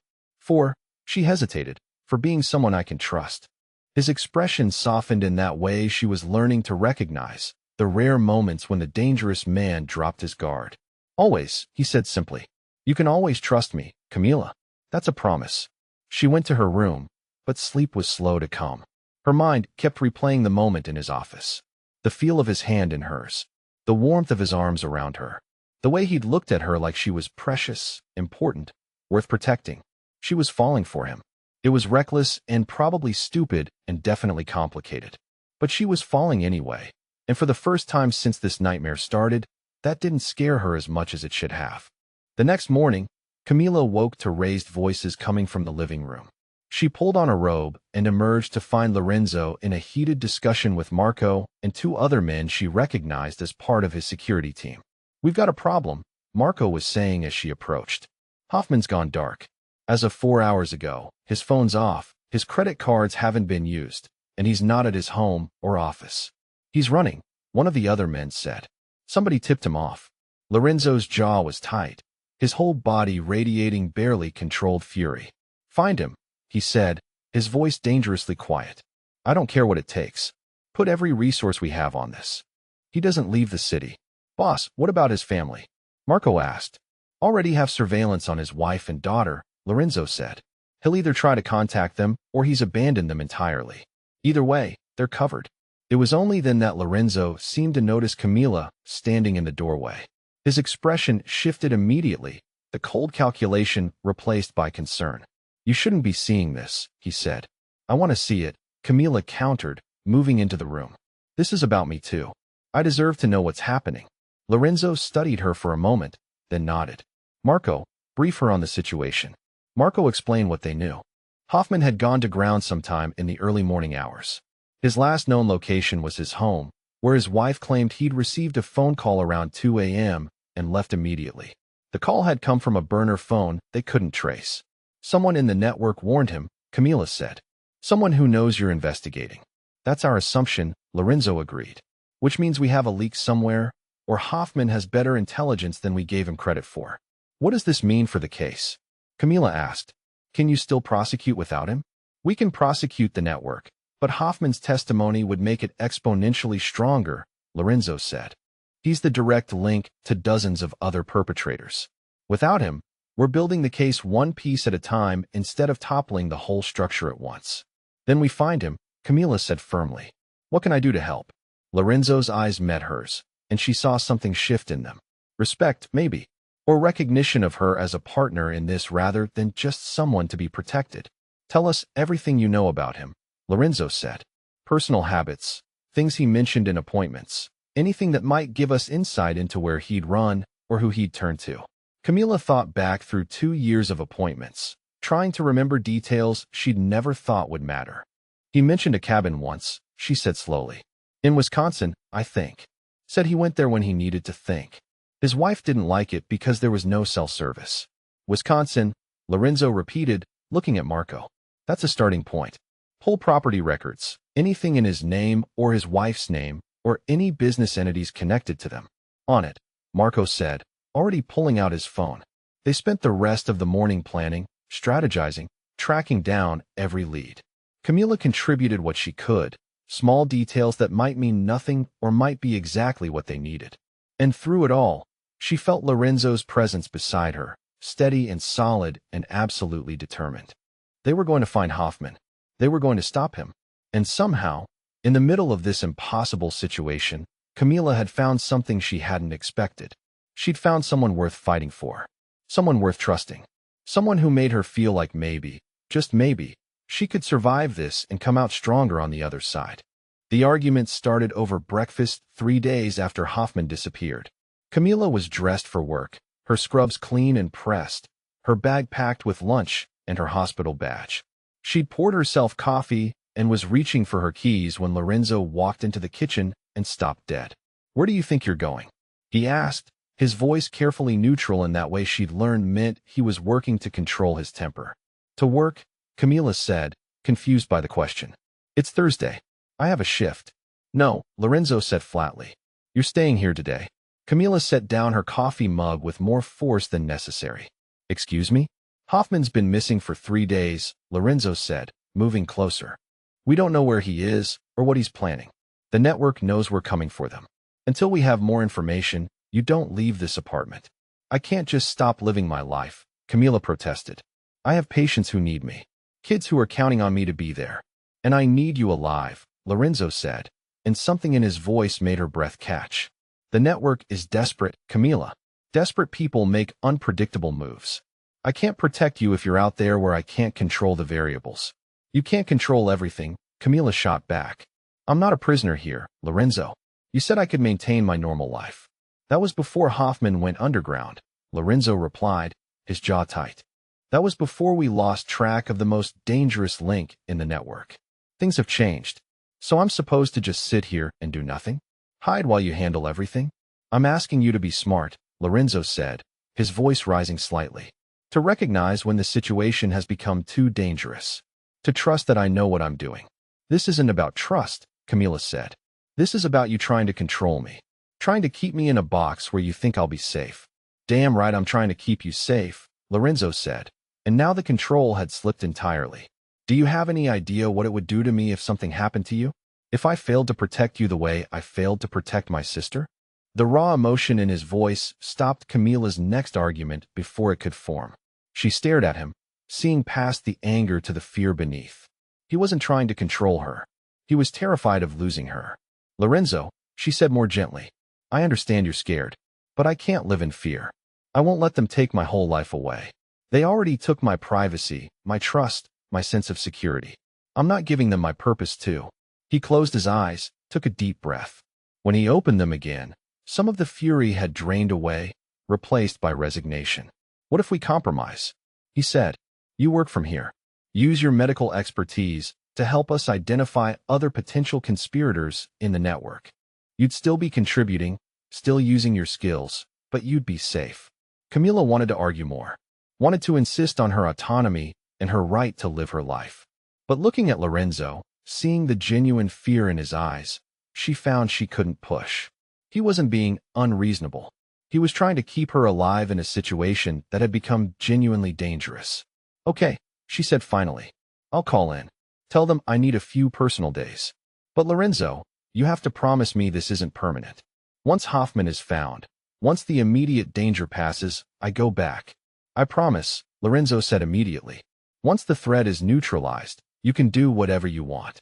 She hesitated, for being someone I can trust. His expression softened in that way she was learning to recognize, the rare moments when the dangerous man dropped his guard. Always, he said simply. You can always trust me, Camila. That's a promise. She went to her room, but sleep was slow to come. Her mind kept replaying the moment in his office. The feel of his hand in hers. The warmth of his arms around her. The way he'd looked at her like she was precious, important, worth protecting. She was falling for him. It was reckless and probably stupid and definitely complicated. But she was falling anyway. And for the first time since this nightmare started, that didn't scare her as much as it should have. The next morning, Camila woke to raised voices coming from the living room. She pulled on a robe and emerged to find Lorenzo in a heated discussion with Marco and two other men she recognized as part of his security team. We've got a problem, Marco was saying as she approached. Hoffman's gone dark. As of 4 hours ago, his phone's off, his credit cards haven't been used, and he's not at his home or office. He's running, one of the other men said. Somebody tipped him off. Lorenzo's jaw was tight, his whole body radiating barely controlled fury. Find him, he said, his voice dangerously quiet. I don't care what it takes. Put every resource we have on this. He doesn't leave the city. Boss, what about his family? Marco asked. Already have surveillance on his wife and daughter, Lorenzo said. He'll either try to contact them or he's abandoned them entirely. Either way, they're covered. It was only then that Lorenzo seemed to notice Camila standing in the doorway. His expression shifted immediately, the cold calculation replaced by concern. "You shouldn't be seeing this," he said. "I want to see it," Camila countered, moving into the room. "This is about me too. I deserve to know what's happening." Lorenzo studied her for a moment, then nodded. "Marco, brief her on the situation." Marco explained what they knew. Hoffman had gone to ground sometime in the early morning hours. His last known location was his home, where his wife claimed he'd received a phone call around 2 a.m. and left immediately. The call had come from a burner phone they couldn't trace. "Someone in the network warned him," Camila said. "Someone who knows you're investigating." "That's our assumption," Lorenzo agreed. "Which means we have a leak somewhere, or Hoffman has better intelligence than we gave him credit for." "What does this mean for the case?" Camila asked. "Can you still prosecute without him?" "We can prosecute the network, but Hoffman's testimony would make it exponentially stronger," Lorenzo said. "He's the direct link to dozens of other perpetrators. Without him, we're building the case one piece at a time instead of toppling the whole structure at once." "Then we find him," Camila said firmly. "What can I do to help?" Lorenzo's eyes met hers, and she saw something shift in them. Respect, maybe, or recognition of her as a partner in this rather than just someone to be protected. "Tell us everything you know about him," Lorenzo said. "Personal habits, things he mentioned in appointments, anything that might give us insight into where he'd run or who he'd turn to." Camila thought back through 2 years of appointments, trying to remember details she'd never thought would matter. "He mentioned a cabin once," she said slowly. "In Wisconsin, I think. Said he went there when he needed to think. His wife didn't like it because there was no cell service." "Wisconsin," Lorenzo repeated, looking at Marco. "That's a starting point. Pull property records, anything in his name or his wife's name, or any business entities connected to them." "On it," Marco said, already pulling out his phone. They spent the rest of the morning planning, strategizing, tracking down every lead. Camila contributed what she could, small details that might mean nothing or might be exactly what they needed. And through it all, she felt Lorenzo's presence beside her, steady and solid and absolutely determined. They were going to find Hoffman. They were going to stop him. And somehow, in the middle of this impossible situation, Camila had found something she hadn't expected. She'd found someone worth fighting for. Someone worth trusting. Someone who made her feel like maybe, just maybe, she could survive this and come out stronger on the other side. The argument started over breakfast 3 days after Hoffman disappeared. Camila was dressed for work, her scrubs clean and pressed, her bag packed with lunch and her hospital badge. She'd poured herself coffee and was reaching for her keys when Lorenzo walked into the kitchen and stopped dead. "Where do you think you're going?" he asked, his voice carefully neutral in that way she'd learned meant he was working to control his temper. "To work," Camila said, confused by the question. "It's Thursday. I have a shift." "No," Lorenzo said flatly. "You're staying here today." Camila set down her coffee mug with more force than necessary. "Excuse me?" "Hoffman's been missing for 3 days," Lorenzo said, moving closer. "We don't know where he is or what he's planning. The network knows we're coming for them. Until we have more information, you don't leave this apartment." "I can't just stop living my life," Camila protested. "I have patients who need me, kids who are counting on me to be there. And I need you alive," Lorenzo said, and something in his voice made her breath catch. "The network is desperate, Camila. Desperate people make unpredictable moves. I can't protect you if you're out there where I can't control the variables." "You can't control everything," Camila shot back. "I'm not a prisoner here, Lorenzo. You said I could maintain my normal life." "That was before Hoffman went underground," Lorenzo replied, his jaw tight. "That was before we lost track of the most dangerous link in the network. Things have changed. So I'm supposed to just sit here and do nothing? Hide while you handle everything?" "I'm asking you to be smart," Lorenzo said, his voice rising slightly. "To recognize when the situation has become too dangerous. To trust that I know what I'm doing." "This isn't about trust," Camila said. "This is about you trying to control me. Trying to keep me in a box where you think I'll be safe." "Damn right I'm trying to keep you safe," Lorenzo said, and now the control had slipped entirely. "Do you have any idea what it would do to me if something happened to you? If I failed to protect you the way I failed to protect my sister?" The raw emotion in his voice stopped Camila's next argument before it could form. She stared at him, seeing past the anger to the fear beneath. He wasn't trying to control her. He was terrified of losing her. "Lorenzo," she said more gently, "I understand you're scared, but I can't live in fear. I won't let them take my whole life away. They already took my privacy, my trust, my sense of security. I'm not giving them my purpose too." He closed his eyes, took a deep breath. When he opened them again, some of the fury had drained away, replaced by resignation. "What if we compromise?" he said. "You work from here. Use your medical expertise to help us identify other potential conspirators in the network. You'd still be contributing, still using your skills, but you'd be safe." Camila wanted to argue more, wanted to insist on her autonomy and her right to live her life. But looking at Lorenzo, seeing the genuine fear in his eyes, she found she couldn't push. He wasn't being unreasonable. He was trying to keep her alive in a situation that had become genuinely dangerous. "Okay," she said finally. "I'll call in. Tell them I need a few personal days. But Lorenzo, you have to promise me this isn't permanent. Once Hoffman is found, once the immediate danger passes, I go back." "I promise," Lorenzo said immediately. "Once the threat is neutralized, you can do whatever you want."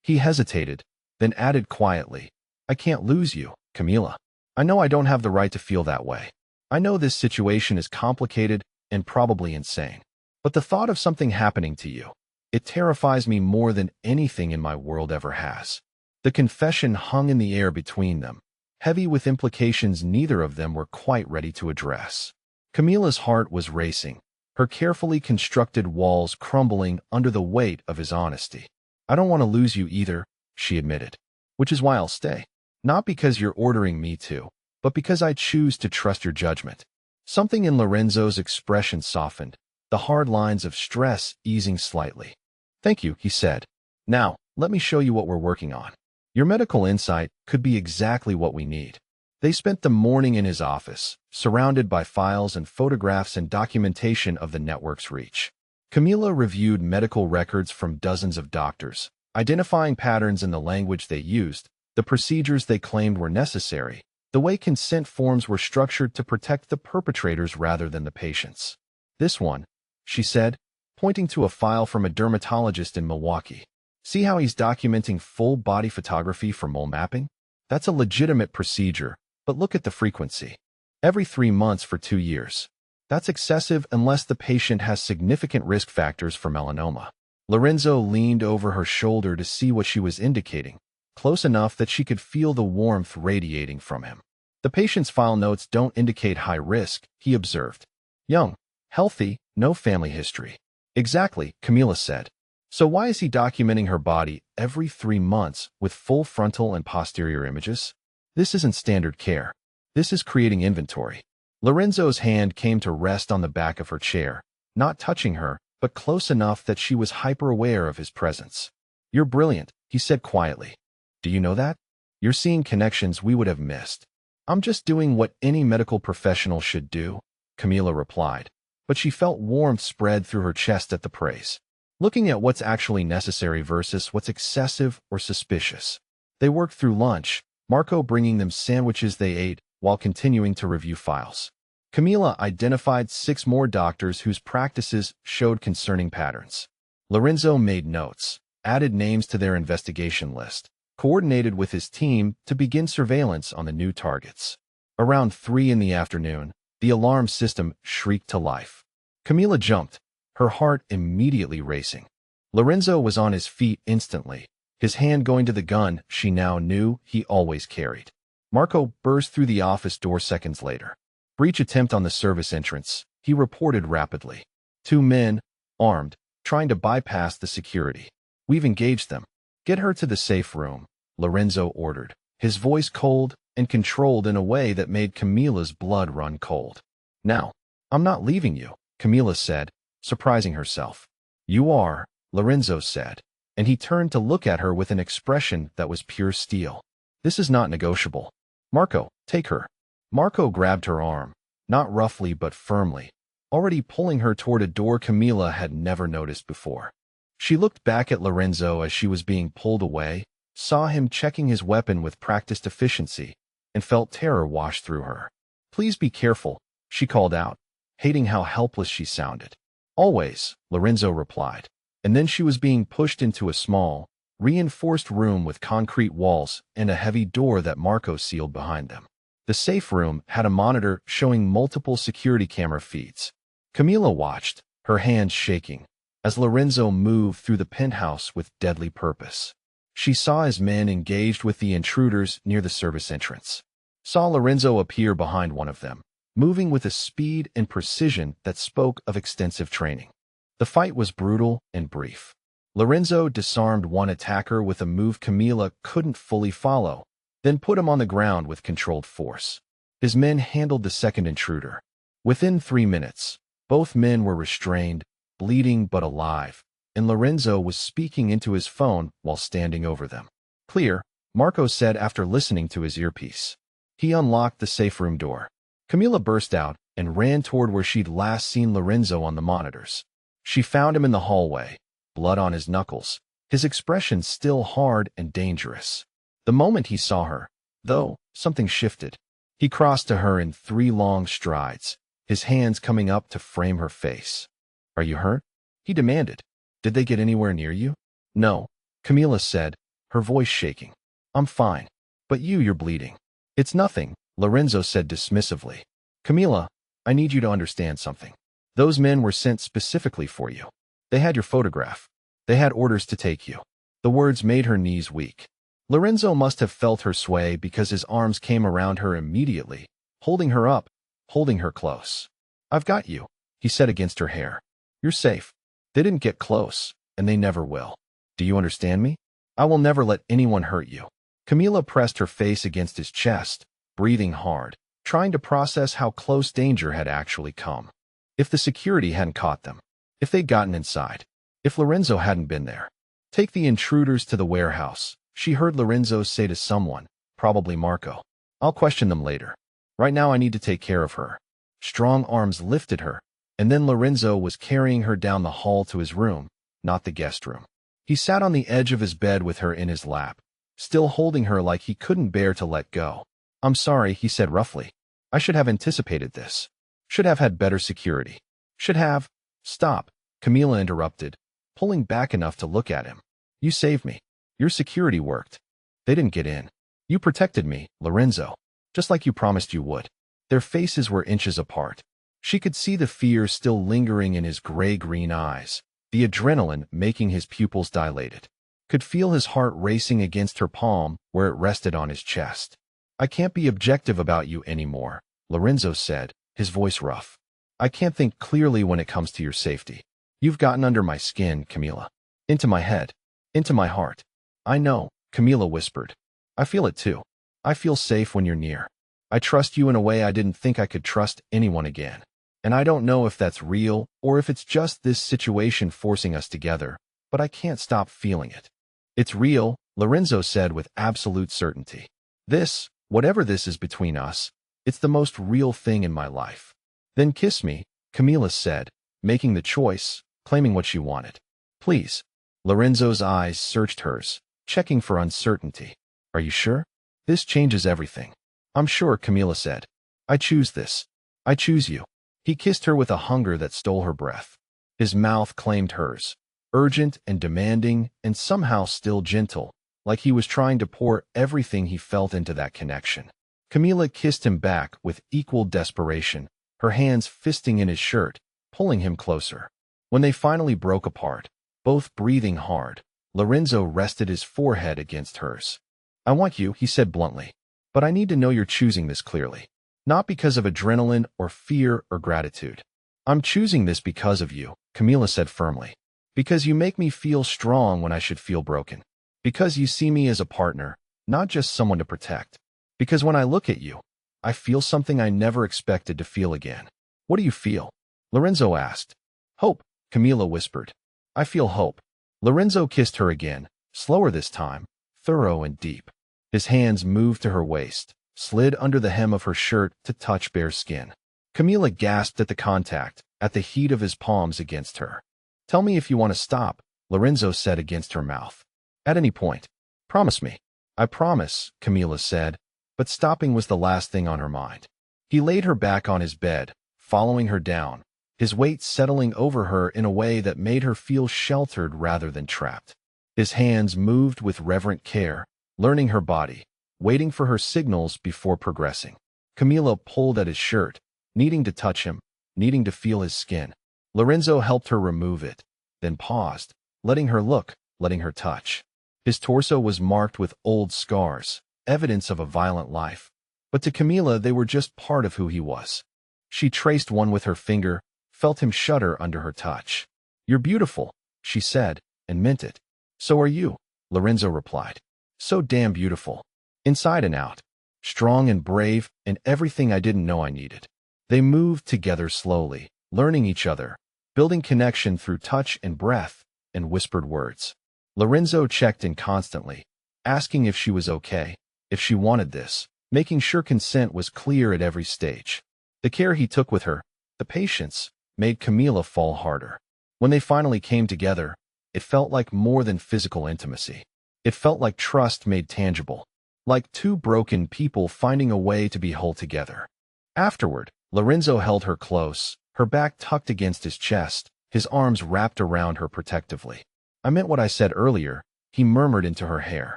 He hesitated, then added quietly, "I can't lose you, Camila. I know I don't have the right to feel that way. I know this situation is complicated and probably insane. But the thought of something happening to you, it terrifies me more than anything in my world ever has." The confession hung in the air between them, heavy with implications neither of them were quite ready to address. Camila's heart was racing, her carefully constructed walls crumbling under the weight of his honesty. "I don't want to lose you either," she admitted. "Which is why I'll stay. Not because you're ordering me to, but because I choose to trust your judgment." Something in Lorenzo's expression softened, the hard lines of stress easing slightly. "Thank you," he said. "Now, let me show you what we're working on. Your medical insight could be exactly what we need." They spent the morning in his office, surrounded by files and photographs and documentation of the network's reach. Camila reviewed medical records from dozens of doctors, identifying patterns in the language they used, the procedures they claimed were necessary, the way consent forms were structured to protect the perpetrators rather than the patients. "This one," she said, pointing to a file from a dermatologist in Milwaukee. "See how he's documenting full body photography for mole mapping? That's a legitimate procedure, but look at the frequency. Every 3 months for 2 years. That's excessive unless the patient has significant risk factors for melanoma." Lorenzo leaned over her shoulder to see what she was indicating, close enough that she could feel the warmth radiating from him. "The patient's file notes don't indicate high risk," he observed. "Young, healthy, no family history." "Exactly," Camila said. "So why is he documenting her body every 3 months with full frontal and posterior images? This isn't standard care. This is creating inventory." Lorenzo's hand came to rest on the back of her chair, not touching her, but close enough that she was hyper-aware of his presence. "You're brilliant," he said quietly. "Do you know that? You're seeing connections we would have missed." "I'm just doing what any medical professional should do," Camila replied, but she felt warmth spread through her chest at the praise. Looking at what's actually necessary versus what's excessive or suspicious. They worked through lunch, Marco bringing them sandwiches they ate while continuing to review files. Camila identified 6 more doctors whose practices showed concerning patterns. Lorenzo made notes, added names to their investigation list, coordinated with his team to begin surveillance on the new targets. Around 3 in the afternoon, the alarm system shrieked to life. Camila jumped, her heart immediately racing. Lorenzo was on his feet instantly, his hand going to the gun she now knew he always carried. Marco burst through the office door seconds later. "Breach attempt on the service entrance," he reported rapidly. 2 men, armed, trying to bypass the security. "We've engaged them. Get her to the safe room," Lorenzo ordered, his voice cold and controlled in a way that made Camila's blood run cold. "Now, I'm not leaving you," Camila said, surprising herself. "You are," Lorenzo said, and he turned to look at her with an expression that was pure steel. "This is not negotiable. Marco, take her." Marco grabbed her arm, not roughly but firmly, already pulling her toward a door Camila had never noticed before. She looked back at Lorenzo as she was being pulled away, saw him checking his weapon with practiced efficiency, and felt terror wash through her. "Please be careful," she called out, hating how helpless she sounded. "Always," Lorenzo replied, and then she was being pushed into a small, reinforced room with concrete walls and a heavy door that Marco sealed behind them. The safe room had a monitor showing multiple security camera feeds. Camila watched, her hands shaking, as Lorenzo moved through the penthouse with deadly purpose. She saw his men engaged with the intruders near the service entrance. Saw Lorenzo appear behind one of them, moving with a speed and precision that spoke of extensive training. The fight was brutal and brief. Lorenzo disarmed one attacker with a move Camila couldn't fully follow, then put him on the ground with controlled force. His men handled the second intruder. Within 3 minutes, both men were restrained, bleeding but alive, and Lorenzo was speaking into his phone while standing over them. "Clear," Marco said after listening to his earpiece. He unlocked the safe room door. Camila burst out and ran toward where she'd last seen Lorenzo on the monitors. She found him in the hallway, blood on his knuckles, his expression still hard and dangerous. The moment he saw her, though, something shifted. He crossed to her in 3 long strides, his hands coming up to frame her face. "Are you hurt?" he demanded. "Did they get anywhere near you?" "No," Camila said, her voice shaking. "I'm fine. But you're bleeding." "It's nothing," Lorenzo said dismissively. "Camila, I need you to understand something. Those men were sent specifically for you. They had your photograph. They had orders to take you." The words made her knees weak. Lorenzo must have felt her sway because his arms came around her immediately, holding her up, holding her close. "I've got you," he said against her hair. "You're safe. They didn't get close, and they never will. Do you understand me? I will never let anyone hurt you." Camila pressed her face against his chest, breathing hard, trying to process how close danger had actually come. If the security hadn't caught them, if they'd gotten inside, if Lorenzo hadn't been there. "Take the intruders to the warehouse," she heard Lorenzo say to someone, probably Marco. "I'll question them later. Right now I need to take care of her." Strong arms lifted her, and then Lorenzo was carrying her down the hall to his room, not the guest room. He sat on the edge of his bed with her in his lap, still holding her like he couldn't bear to let go. "I'm sorry," he said roughly. "I should have anticipated this. Should have had better security. Should have—" "Stop," Camila interrupted, pulling back enough to look at him. "You saved me. Your security worked. They didn't get in. You protected me, Lorenzo, just like you promised you would." Their faces were inches apart. She could see the fear still lingering in his gray-green eyes, the adrenaline making his pupils dilated. Could feel his heart racing against her palm where it rested on his chest. "I can't be objective about you anymore," Lorenzo said, his voice rough. "I can't think clearly when it comes to your safety. You've gotten under my skin, Camila. Into my head. Into my heart." "I know," Camila whispered. "I feel it too. I feel safe when you're near. I trust you in a way I didn't think I could trust anyone again. And I don't know if that's real or if it's just this situation forcing us together, but I can't stop feeling it." "It's real," Lorenzo said with absolute certainty. "This, whatever this is between us, it's the most real thing in my life." "Then kiss me," Camila said, making the choice, claiming what she wanted. "Please." Lorenzo's eyes searched hers, checking for uncertainty. "Are you sure? This changes everything." "I'm sure," Camila said. "I choose this. I choose you." He kissed her with a hunger that stole her breath. His mouth claimed hers, urgent and demanding and somehow still gentle, like he was trying to pour everything he felt into that connection. Camila kissed him back with equal desperation, her hands fisting in his shirt, pulling him closer. When they finally broke apart, both breathing hard, Lorenzo rested his forehead against hers. "I want you," he said bluntly, "but I need to know you're choosing this clearly. Not because of adrenaline or fear or gratitude. I'm choosing this because of you," Camila said firmly. "Because you make me feel strong when I should feel broken. Because you see me as a partner, not just someone to protect. Because when I look at you, I feel something I never expected to feel again." "What do you feel?" Lorenzo asked. "Hope," Camila whispered. "I feel hope." Lorenzo kissed her again, slower this time, thorough and deep. His hands moved to her waist, slid under the hem of her shirt to touch bare skin. Camila gasped at the contact, at the heat of his palms against her. "Tell me if you want to stop," Lorenzo said against her mouth. "At any point. Promise me." "I promise," Camila said, but stopping was the last thing on her mind. He laid her back on his bed, following her down, his weight settling over her in a way that made her feel sheltered rather than trapped. His hands moved with reverent care, learning her body, waiting for her signals before progressing. Camila pulled at his shirt, needing to touch him, needing to feel his skin. Lorenzo helped her remove it, then paused, letting her look, letting her touch. His torso was marked with old scars, evidence of a violent life. But to Camila, they were just part of who he was. She traced one with her finger, felt him shudder under her touch. "You're beautiful," she said, and meant it. "So are you," Lorenzo replied. "So damn beautiful. Inside and out. Strong and brave, and everything I didn't know I needed." They moved together slowly, learning each other, building connection through touch and breath, and whispered words. Lorenzo checked in constantly, asking if she was okay, if she wanted this, making sure consent was clear at every stage. The care he took with her, the patience, made Camila fall harder. When they finally came together, it felt like more than physical intimacy. It felt like trust made tangible, like two broken people finding a way to be whole together. Afterward, Lorenzo held her close, her back tucked against his chest, his arms wrapped around her protectively. "I meant what I said earlier," he murmured into her hair.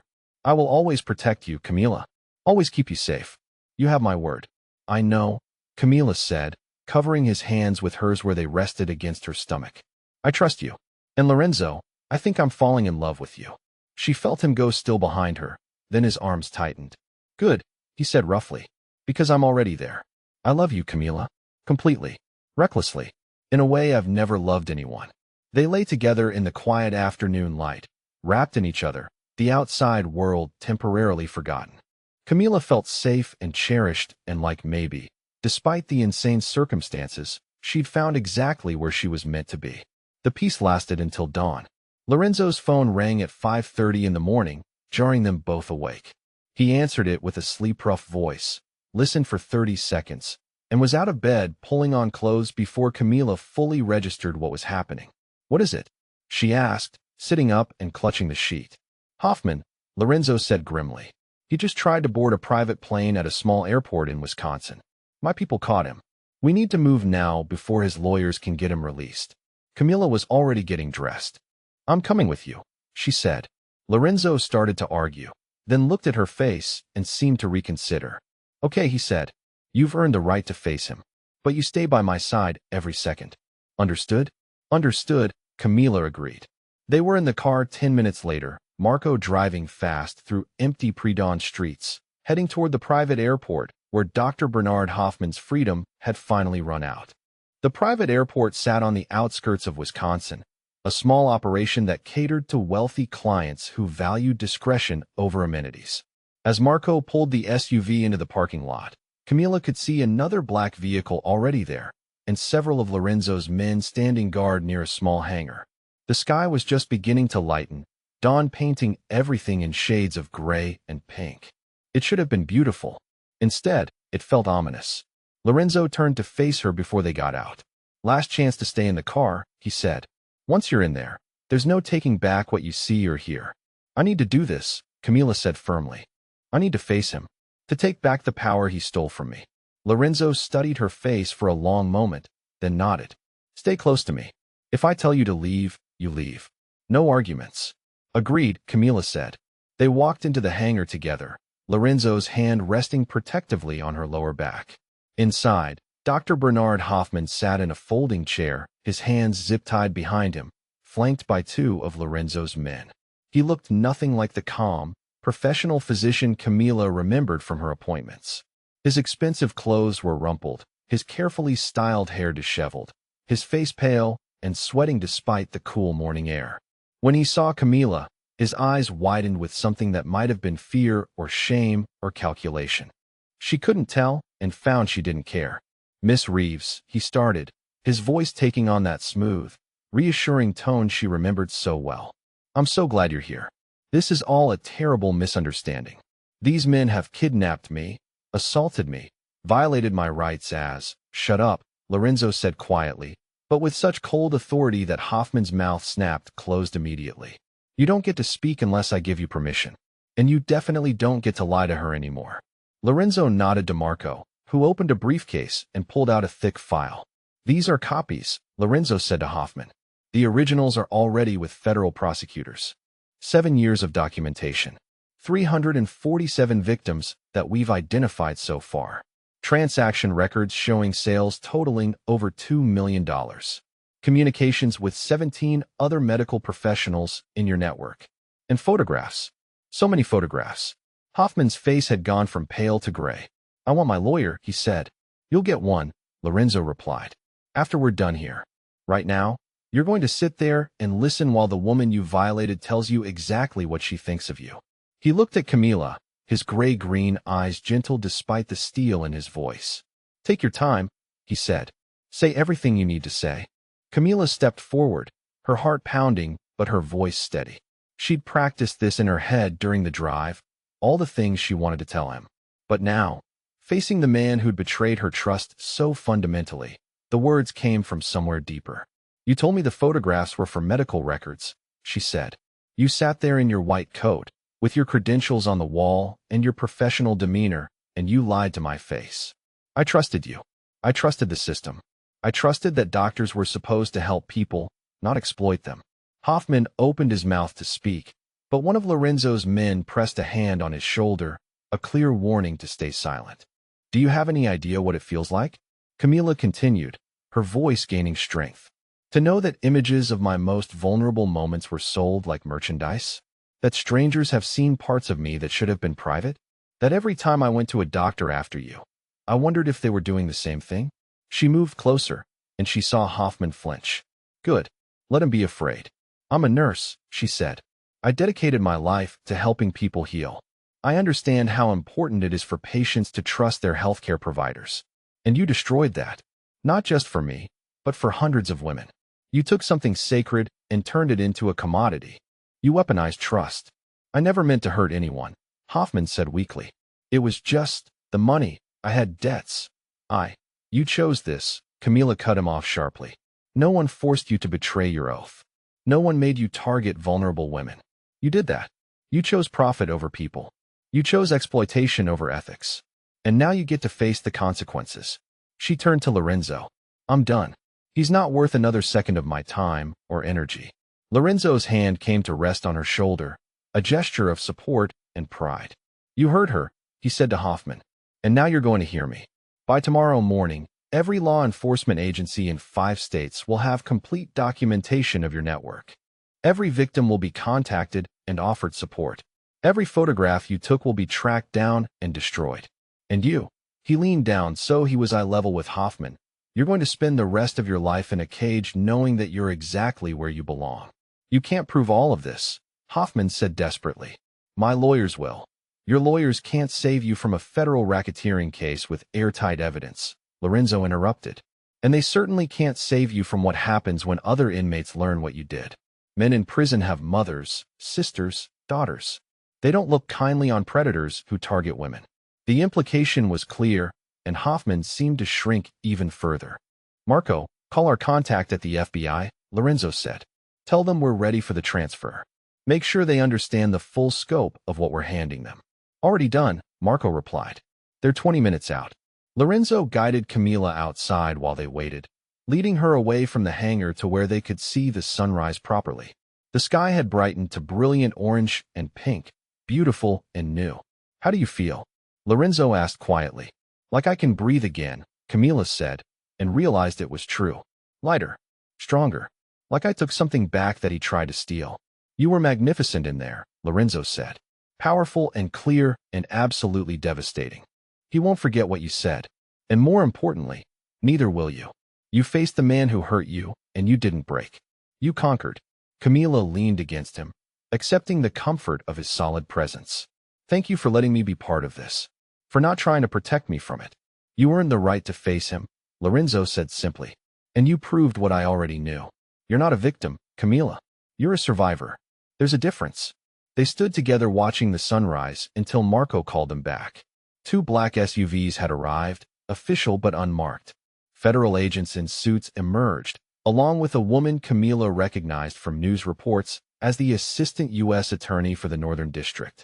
"I will always protect you, Camila. Always keep you safe. You have my word." "I know," Camila said, covering his hands with hers where they rested against her stomach. "I trust you. And Lorenzo, I think I'm falling in love with you." She felt him go still behind her, then his arms tightened. "Good," he said roughly, "because I'm already there. I love you, Camila. Completely. Recklessly. In a way I've never loved anyone." They lay together in the quiet afternoon light, wrapped in each other, the outside world temporarily forgotten. Camila felt safe and cherished, and like maybe, despite the insane circumstances, she'd found exactly where she was meant to be. The peace lasted until dawn. Lorenzo's phone rang at 5:30 in the morning, jarring them both awake. He answered it with a sleep-rough voice, listened for 30 seconds, and was out of bed pulling on clothes before Camila fully registered what was happening. "What is it?" she asked, sitting up and clutching the sheet. "Hoffman," Lorenzo said grimly. "He just tried to board a private plane at a small airport in Wisconsin. My people caught him. We need to move now before his lawyers can get him released." Camila was already getting dressed. "I'm coming with you," she said. Lorenzo started to argue, then looked at her face and seemed to reconsider. "Okay," he said. "You've earned the right to face him. But you stay by my side every second. Understood?" "Understood," Camila agreed. They were in the car 10 minutes later, Marco driving fast through empty pre-dawn streets, heading toward the private airport where Dr. Bernard Hoffman's freedom had finally run out. The private airport sat on the outskirts of Wisconsin, a small operation that catered to wealthy clients who valued discretion over amenities. As Marco pulled the SUV into the parking lot, Camila could see another black vehicle already there, and several of Lorenzo's men standing guard near a small hangar. The sky was just beginning to lighten, dawn painting everything in shades of gray and pink. It should have been beautiful. Instead, it felt ominous. Lorenzo turned to face her before they got out. "Last chance to stay in the car," he said. "Once you're in there, there's no taking back what you see or hear." "I need to do this," Camila said firmly. "I need to face him, to take back the power he stole from me." Lorenzo studied her face for a long moment, then nodded. "Stay close to me. If I tell you to leave, you leave. No arguments." "Agreed," Camila said. They walked into the hangar together, Lorenzo's hand resting protectively on her lower back. Inside, Dr. Bernard Hoffman sat in a folding chair, his hands zip-tied behind him, flanked by two of Lorenzo's men. He looked nothing like the calm, professional physician Camila remembered from her appointments. His expensive clothes were rumpled, his carefully styled hair disheveled, his face pale and sweating despite the cool morning air. When he saw Camila, his eyes widened with something that might have been fear or shame or calculation. She couldn't tell and found she didn't care. "Miss Reeves," he started, his voice taking on that smooth, reassuring tone she remembered so well. "I'm so glad you're here. This is all a terrible misunderstanding. These men have kidnapped me, assaulted me, violated my rights as—" "Shut up," Lorenzo said quietly, but with such cold authority that Hoffman's mouth snapped closed immediately. "You don't get to speak unless I give you permission. And you definitely don't get to lie to her anymore." Lorenzo nodded to Marco, who opened a briefcase and pulled out a thick file. "These are copies," Lorenzo said to Hoffman. "The originals are already with federal prosecutors." 7 years of documentation. 347 victims that we've identified so far. Transaction records showing sales totaling over $2 million. Communications with 17 other medical professionals in your network. And photographs. So many photographs. Hoffman's face had gone from pale to gray. I want my lawyer, he said. You'll get one, Lorenzo replied. After we're done here. Right now, you're going to sit there and listen while the woman you violated tells you exactly what she thinks of you. He looked at Camila, his gray-green eyes gentle despite the steel in his voice. Take your time, he said. Say everything you need to say. Camila stepped forward, her heart pounding, but her voice steady. She'd practiced this in her head during the drive, all the things she wanted to tell him. But now, facing the man who'd betrayed her trust so fundamentally, the words came from somewhere deeper. You told me the photographs were for medical records, she said. You sat there in your white coat, with your credentials on the wall and your professional demeanor, and you lied to my face. I trusted you. I trusted the system. I trusted that doctors were supposed to help people, not exploit them. Hoffman opened his mouth to speak, but one of Lorenzo's men pressed a hand on his shoulder, a clear warning to stay silent. Do you have any idea what it feels like? Camila continued, her voice gaining strength. To know that images of my most vulnerable moments were sold like merchandise? That strangers have seen parts of me that should have been private? That every time I went to a doctor after you, I wondered if they were doing the same thing? She moved closer, and she saw Hoffman flinch. Good. Let him be afraid. I'm a nurse, she said. I dedicated my life to helping people heal. I understand how important it is for patients to trust their healthcare providers. And you destroyed that. Not just for me, but for hundreds of women. You took something sacred and turned it into a commodity. You weaponized trust. I never meant to hurt anyone, Hoffman said weakly. It was just the money. I had debts. You chose this, Camila cut him off sharply. No one forced you to betray your oath. No one made you target vulnerable women. You did that. You chose profit over people. You chose exploitation over ethics. And now you get to face the consequences. She turned to Lorenzo. I'm done. He's not worth another second of my time or energy. Lorenzo's hand came to rest on her shoulder, a gesture of support and pride. You heard her, he said to Hoffman. And now you're going to hear me. By tomorrow morning, every law enforcement agency in 5 states will have complete documentation of your network. Every victim will be contacted and offered support. Every photograph you took will be tracked down and destroyed. And you, he leaned down so he was eye level with Hoffman, you're going to spend the rest of your life in a cage knowing that you're exactly where you belong. You can't prove all of this, Hoffman said desperately. My lawyers will. Your lawyers can't save you from a federal racketeering case with airtight evidence, Lorenzo interrupted. And they certainly can't save you from what happens when other inmates learn what you did. Men in prison have mothers, sisters, daughters. They don't look kindly on predators who target women. The implication was clear, and Hoffman seemed to shrink even further. Marco, call our contact at the FBI, Lorenzo said. Tell them we're ready for the transfer. Make sure they understand the full scope of what we're handing them. Already done, Marco replied. They're 20 minutes out. Lorenzo guided Camila outside while they waited, leading her away from the hangar to where they could see the sunrise properly. The sky had brightened to brilliant orange and pink, beautiful and new. How do you feel? Lorenzo asked quietly. Like I can breathe again, Camila said, and realized it was true. Lighter. Stronger. Like I took something back that he tried to steal. You were magnificent in there, Lorenzo said. Powerful and clear and absolutely devastating. He won't forget what you said. And more importantly, neither will you. You faced the man who hurt you, and you didn't break. You conquered. Camila leaned against him, accepting the comfort of his solid presence. Thank you for letting me be part of this. For not trying to protect me from it. You earned the right to face him, Lorenzo said simply. And you proved what I already knew. You're not a victim, Camila. You're a survivor. There's a difference. They stood together watching the sunrise until Marco called them back. 2 black SUVs had arrived, official but unmarked. Federal agents in suits emerged, along with a woman Camila recognized from news reports as the assistant U.S. attorney for the Northern District.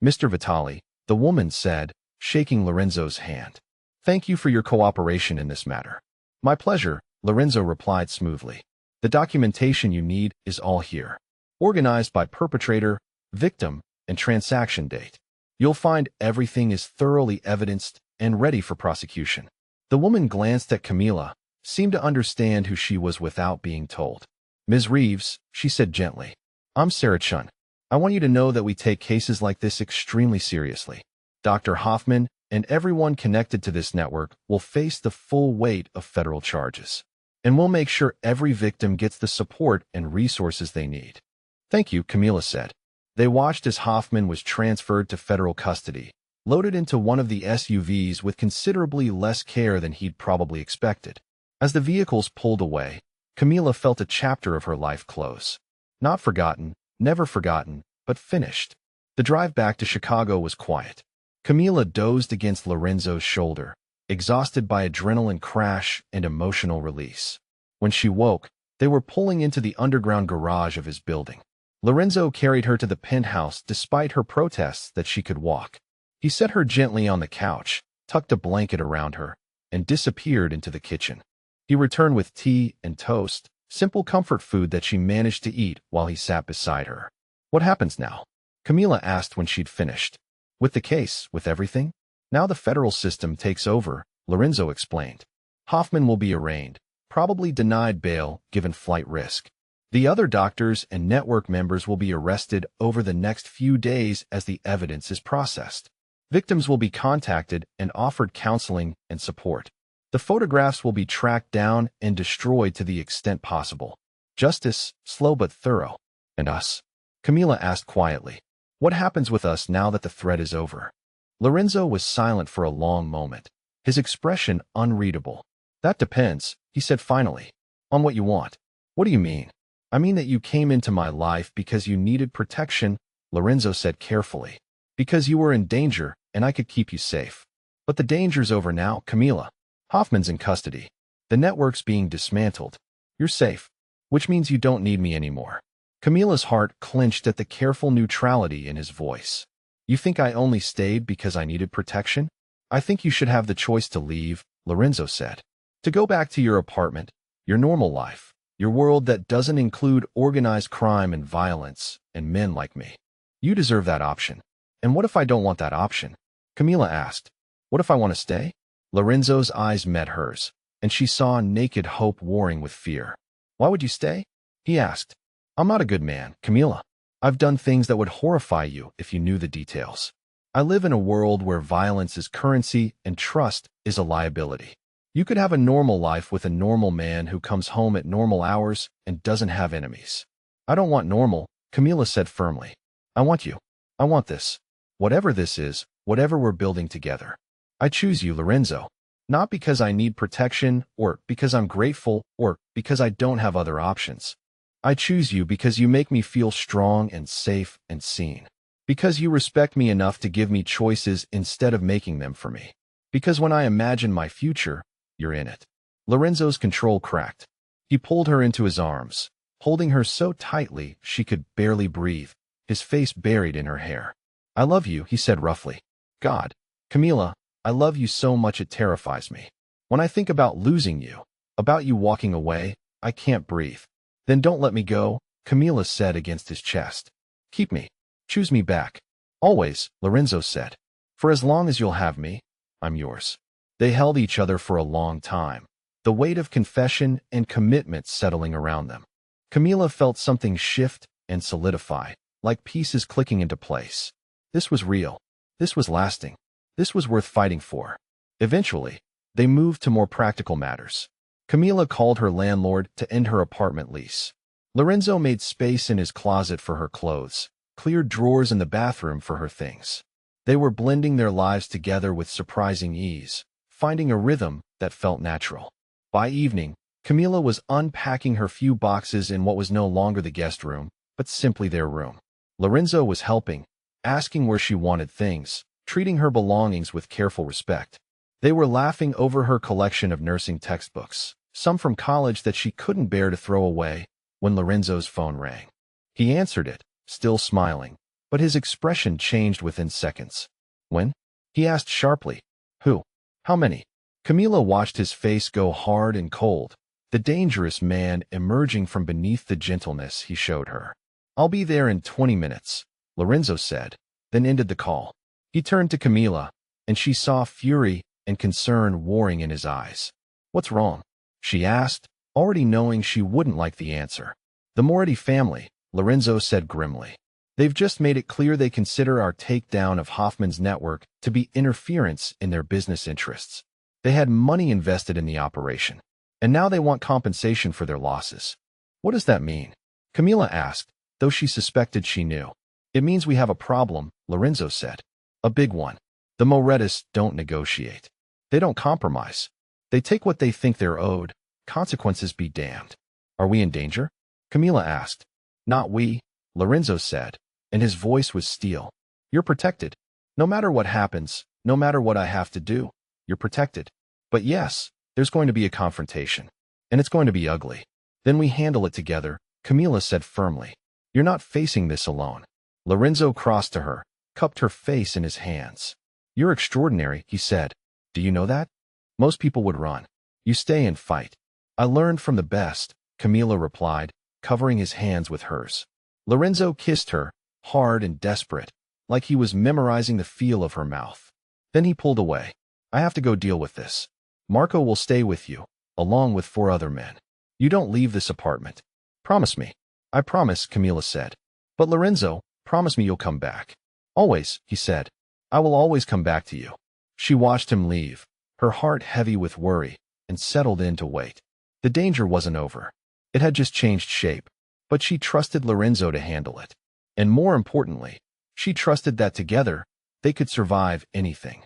Mr. Vitali, the woman said, shaking Lorenzo's hand. Thank you for your cooperation in this matter. My pleasure, Lorenzo replied smoothly. The documentation you need is all here. organized by perpetrator, victim, and transaction date. You'll find everything is thoroughly evidenced and ready for prosecution. The woman glanced at Camila, seemed to understand who she was without being told. Ms. Reeves, she said gently, I'm Sarah Chun. I want you to know that we take cases like this extremely seriously. Dr. Hoffman and everyone connected to this network will face the full weight of federal charges. And we'll make sure every victim gets the support and resources they need. Thank you, Camila said. They watched as Hoffman was transferred to federal custody, loaded into one of the SUVs with considerably less care than he'd probably expected. As the vehicles pulled away, Camila felt a chapter of her life close. Not forgotten, never forgotten, but finished. The drive back to Chicago was quiet. Camila dozed against Lorenzo's shoulder, exhausted by adrenaline crash and emotional release. When she woke, they were pulling into the underground garage of his building. Lorenzo carried her to the penthouse despite her protests that she could walk. He set her gently on the couch, tucked a blanket around her, and disappeared into the kitchen. He returned with tea and toast, simple comfort food that she managed to eat while he sat beside her. What happens now? Camila asked when she'd finished. With the case, with everything? Now the federal system takes over, Lorenzo explained. Hoffman will be arraigned, probably denied bail given flight risk. The other doctors and network members will be arrested over the next few days as the evidence is processed. Victims will be contacted and offered counseling and support. The photographs will be tracked down and destroyed to the extent possible. Justice, slow but thorough. And us? Camila asked quietly. What happens with us now that the threat is over? Lorenzo was silent for a long moment, his expression unreadable. That depends, he said finally. On what you want. What do you mean? I mean that you came into my life because you needed protection, Lorenzo said carefully. Because you were in danger and I could keep you safe. But the danger's over now, Camila. Hoffman's in custody. The network's being dismantled. You're safe. Which means you don't need me anymore. Camila's heart clenched at the careful neutrality in his voice. You think I only stayed because I needed protection? I think you should have the choice to leave, Lorenzo said. To go back to your apartment, your normal life, your world that doesn't include organized crime and violence and men like me. You deserve that option. And what if I don't want that option? Camila asked. What if I want to stay? Lorenzo's eyes met hers, and she saw naked hope warring with fear. Why would you stay? He asked. I'm not a good man, Camila. I've done things that would horrify you if you knew the details. I live in a world where violence is currency and trust is a liability. You could have a normal life with a normal man who comes home at normal hours and doesn't have enemies. I don't want normal, Camila said firmly. I want you. I want this. Whatever this is, whatever we're building together. I choose you, Lorenzo. Not because I need protection, or because I'm grateful, or because I don't have other options. I choose you because you make me feel strong and safe and seen. Because you respect me enough to give me choices instead of making them for me. Because when I imagine my future, you're in it. Lorenzo's control cracked. He pulled her into his arms, holding her so tightly she could barely breathe, his face buried in her hair. I love you, he said roughly. God, Camila, I love you so much it terrifies me. When I think about losing you, about you walking away, I can't breathe. Then don't let me go, Camila said against his chest. Keep me. Choose me back. Always, Lorenzo said. For as long as you'll have me, I'm yours. They held each other for a long time, the weight of confession and commitment settling around them. Camila felt something shift and solidify, like pieces clicking into place. This was real. This was lasting. This was worth fighting for. Eventually, they moved to more practical matters. Camila called her landlord to end her apartment lease. Lorenzo made space in his closet for her clothes, cleared drawers in the bathroom for her things. They were blending their lives together with surprising ease, finding a rhythm that felt natural. By evening, Camila was unpacking her few boxes in what was no longer the guest room, but simply their room. Lorenzo was helping, asking where she wanted things, treating her belongings with careful respect. They were laughing over her collection of nursing textbooks, some from college that she couldn't bear to throw away, when Lorenzo's phone rang. He answered it, still smiling, but his expression changed within seconds. When? He asked sharply. Who? How many? Camila watched his face go hard and cold, the dangerous man emerging from beneath the gentleness he showed her. I'll be there in 20 minutes, Lorenzo said, then ended the call. He turned to Camila, and she saw fury and concern warring in his eyes. What's wrong? She asked, already knowing she wouldn't like the answer. The Moretti family, Lorenzo said grimly. They've just made it clear they consider our takedown of Hoffman's network to be interference in their business interests. They had money invested in the operation, and now they want compensation for their losses. What does that mean? Camila asked, though she suspected she knew. It means we have a problem, Lorenzo said. A big one. The Morettis don't negotiate. They don't compromise. They take what they think they're owed. Consequences be damned. Are we in danger? Camila asked. Not we, Lorenzo said, and his voice was steel. You're protected. No matter what happens, no matter what I have to do, you're protected. But yes, there's going to be a confrontation. And it's going to be ugly. Then we handle it together, Camila said firmly. You're not facing this alone. Lorenzo crossed to her, cupped her face in his hands. You're extraordinary, he said. Do you know that? Most people would run. You stay and fight. I learned from the best, Camila replied, covering his hands with hers. Lorenzo kissed her, hard and desperate, like he was memorizing the feel of her mouth. Then he pulled away. I have to go deal with this. Marco will stay with you, along with 4 other men. You don't leave this apartment. Promise me. I promise, Camila said. But Lorenzo, promise me you'll come back. Always, he said. I will always come back to you. She watched him leave, her heart heavy with worry, and settled in to wait. The danger wasn't over. It had just changed shape, but she trusted Lorenzo to handle it. And more importantly, she trusted that together, they could survive anything.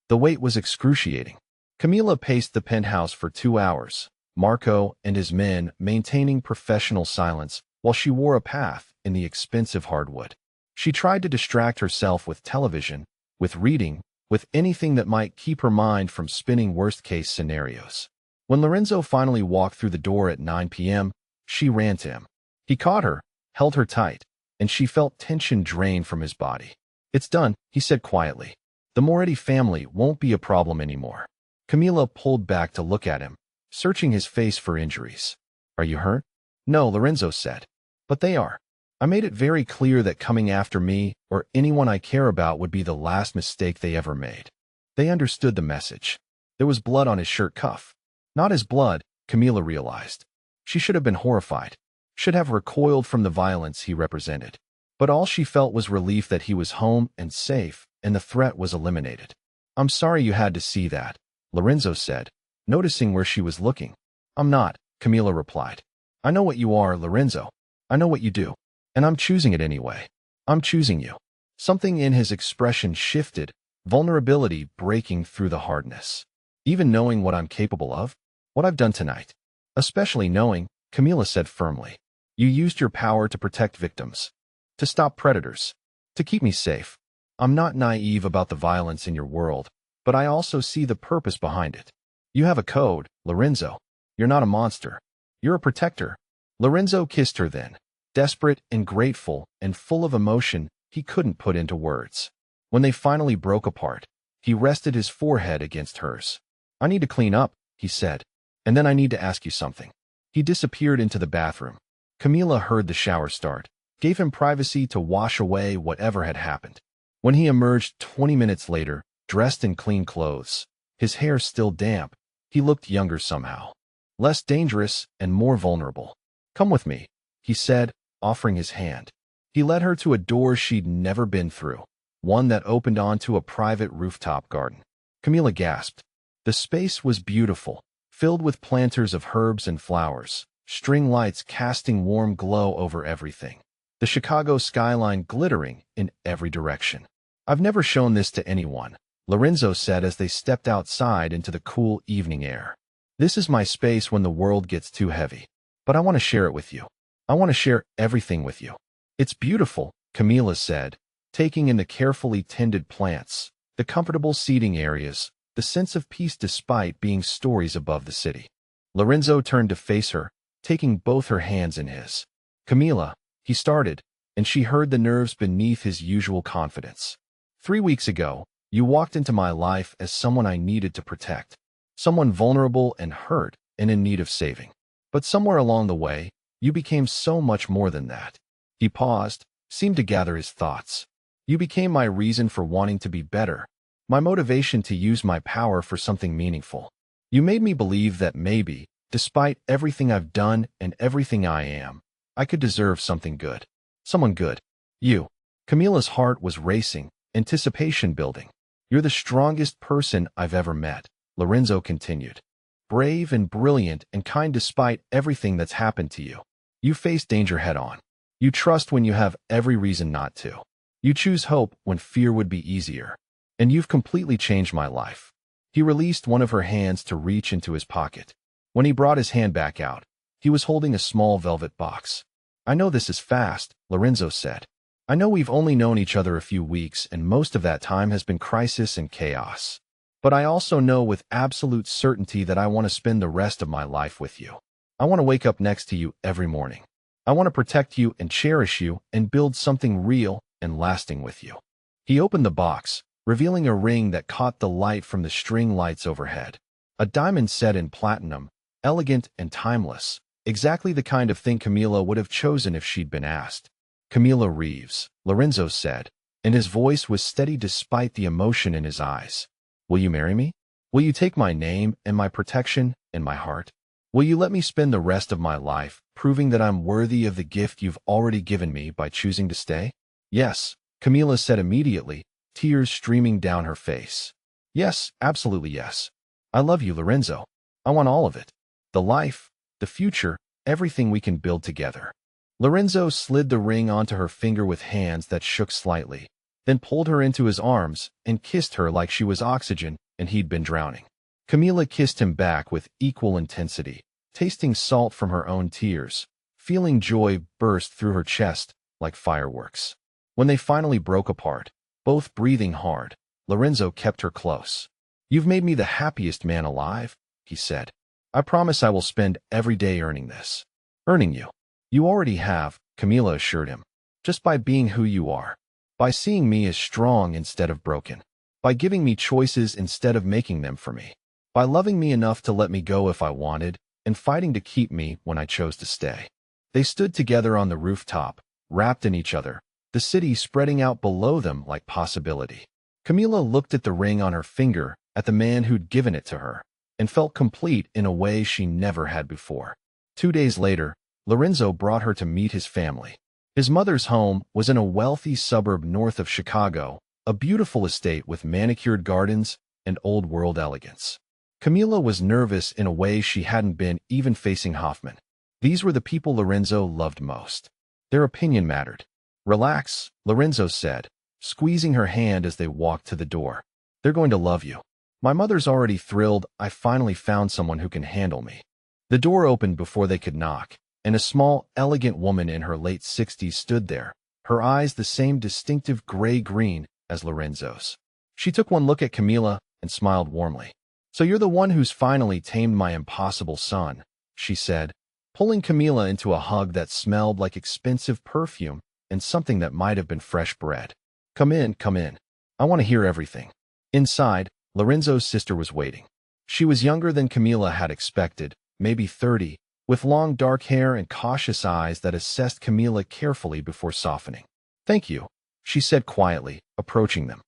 The wait was excruciating. Camila paced the penthouse for 2 hours, Marco and his men maintaining professional silence while she wore a path in the expensive hardwood. She tried to distract herself with television, with reading, with anything that might keep her mind from spinning worst-case scenarios. When Lorenzo finally walked through the door at 9 p.m., she ran to him. He caught her, held her tight, and she felt tension drain from his body. It's done, he said quietly. The Moretti family won't be a problem anymore. Camila pulled back to look at him, searching his face for injuries. Are you hurt? No, Lorenzo said. But they are. I made it very clear that coming after me or anyone I care about would be the last mistake they ever made. They understood the message. There was blood on his shirt cuff. Not his blood, Camila realized. She should have been horrified, should have recoiled from the violence he represented. But all she felt was relief that he was home and safe, and the threat was eliminated. I'm sorry you had to see that, Lorenzo said, noticing where she was looking. I'm not, Camila replied. I know what you are, Lorenzo. I know what you do. And I'm choosing it anyway. I'm choosing you. Something in his expression shifted, vulnerability breaking through the hardness. Even knowing what I'm capable of, what I've done tonight. Especially knowing, Camila said firmly. You used your power to protect victims. To stop predators. To keep me safe. I'm not naive about the violence in your world, but I also see the purpose behind it. You have a code, Lorenzo. You're not a monster. You're a protector. Lorenzo kissed her then, desperate and grateful and full of emotion he couldn't put into words. When they finally broke apart, he rested his forehead against hers. I need to clean up, he said, and then I need to ask you something. He disappeared into the bathroom. Camila heard the shower start, gave him privacy to wash away whatever had happened. When he emerged 20 minutes later, dressed in clean clothes, his hair still damp, he looked younger somehow. Less dangerous and more vulnerable. Come with me, he said, offering his hand. He led her to a door she'd never been through, one that opened onto a private rooftop garden. Camila gasped. The space was beautiful, filled with planters of herbs and flowers, string lights casting warm glow over everything. The Chicago skyline glittering in every direction. I've never shown this to anyone, Lorenzo said as they stepped outside into the cool evening air. This is my space when the world gets too heavy. But I want to share it with you. I want to share everything with you. It's beautiful, Camila said, taking in the carefully tended plants, the comfortable seating areas, the sense of peace despite being stories above the city. Lorenzo turned to face her, taking both her hands in his. Camila, he started, and she heard the nerves beneath his usual confidence. 3 weeks ago, you walked into my life as someone I needed to protect. Someone vulnerable and hurt and in need of saving. But somewhere along the way, you became so much more than that. He paused, seemed to gather his thoughts. You became my reason for wanting to be better, my motivation to use my power for something meaningful. You made me believe that maybe, despite everything I've done and everything I am, I could deserve something good. Someone good. You. Camila's heart was racing, anticipation building. You're the strongest person I've ever met, Lorenzo continued. Brave and brilliant and kind despite everything that's happened to you. You face danger head-on. You trust when you have every reason not to. You choose hope when fear would be easier. And you've completely changed my life. He released one of her hands to reach into his pocket. When he brought his hand back out, he was holding a small velvet box. I know this is fast, Lorenzo said. I know we've only known each other a few weeks and most of that time has been crisis and chaos. But I also know with absolute certainty that I want to spend the rest of my life with you. I want to wake up next to you every morning. I want to protect you and cherish you and build something real and lasting with you. He opened the box, revealing a ring that caught the light from the string lights overhead. A diamond set in platinum, elegant and timeless, exactly the kind of thing Camila would have chosen if she'd been asked. Camila Reeves, Lorenzo said, and his voice was steady despite the emotion in his eyes. Will you marry me? Will you take my name and my protection and my heart? Will you let me spend the rest of my life proving that I'm worthy of the gift you've already given me by choosing to stay? Yes, Camila said immediately, tears streaming down her face. Yes, absolutely yes. I love you, Lorenzo. I want all of it. The life, the future, everything we can build together. Lorenzo slid the ring onto her finger with hands that shook slightly, then pulled her into his arms and kissed her like she was oxygen and he'd been drowning. Camila kissed him back with equal intensity, tasting salt from her own tears, feeling joy burst through her chest like fireworks. When they finally broke apart, both breathing hard, Lorenzo kept her close. You've made me the happiest man alive, he said. I promise I will spend every day earning this. Earning you. You already have, Camila assured him. Just by being who you are. By seeing me as strong instead of broken. By giving me choices instead of making them for me. By loving me enough to let me go if I wanted, and fighting to keep me when I chose to stay. They stood together on the rooftop, wrapped in each other, the city spreading out below them like possibility. Camila looked at the ring on her finger, at the man who'd given it to her, and felt complete in a way she never had before. 2 days later, Lorenzo brought her to meet his family. His mother's home was in a wealthy suburb north of Chicago, a beautiful estate with manicured gardens and old-world elegance. Camila was nervous in a way she hadn't been even facing Hoffman. These were the people Lorenzo loved most. Their opinion mattered. Relax, Lorenzo said, squeezing her hand as they walked to the door. They're going to love you. My mother's already thrilled I finally found someone who can handle me. The door opened before they could knock, and a small, elegant woman in her late 60s stood there, her eyes the same distinctive gray-green as Lorenzo's. She took one look at Camila and smiled warmly. So you're the one who's finally tamed my impossible son, she said, pulling Camila into a hug that smelled like expensive perfume and something that might have been fresh bread. Come in, come in. I want to hear everything. Inside, Lorenzo's sister was waiting. She was younger than Camila had expected, maybe 30, with long dark hair and cautious eyes that assessed Camila carefully before softening. Thank you, she said quietly, approaching them.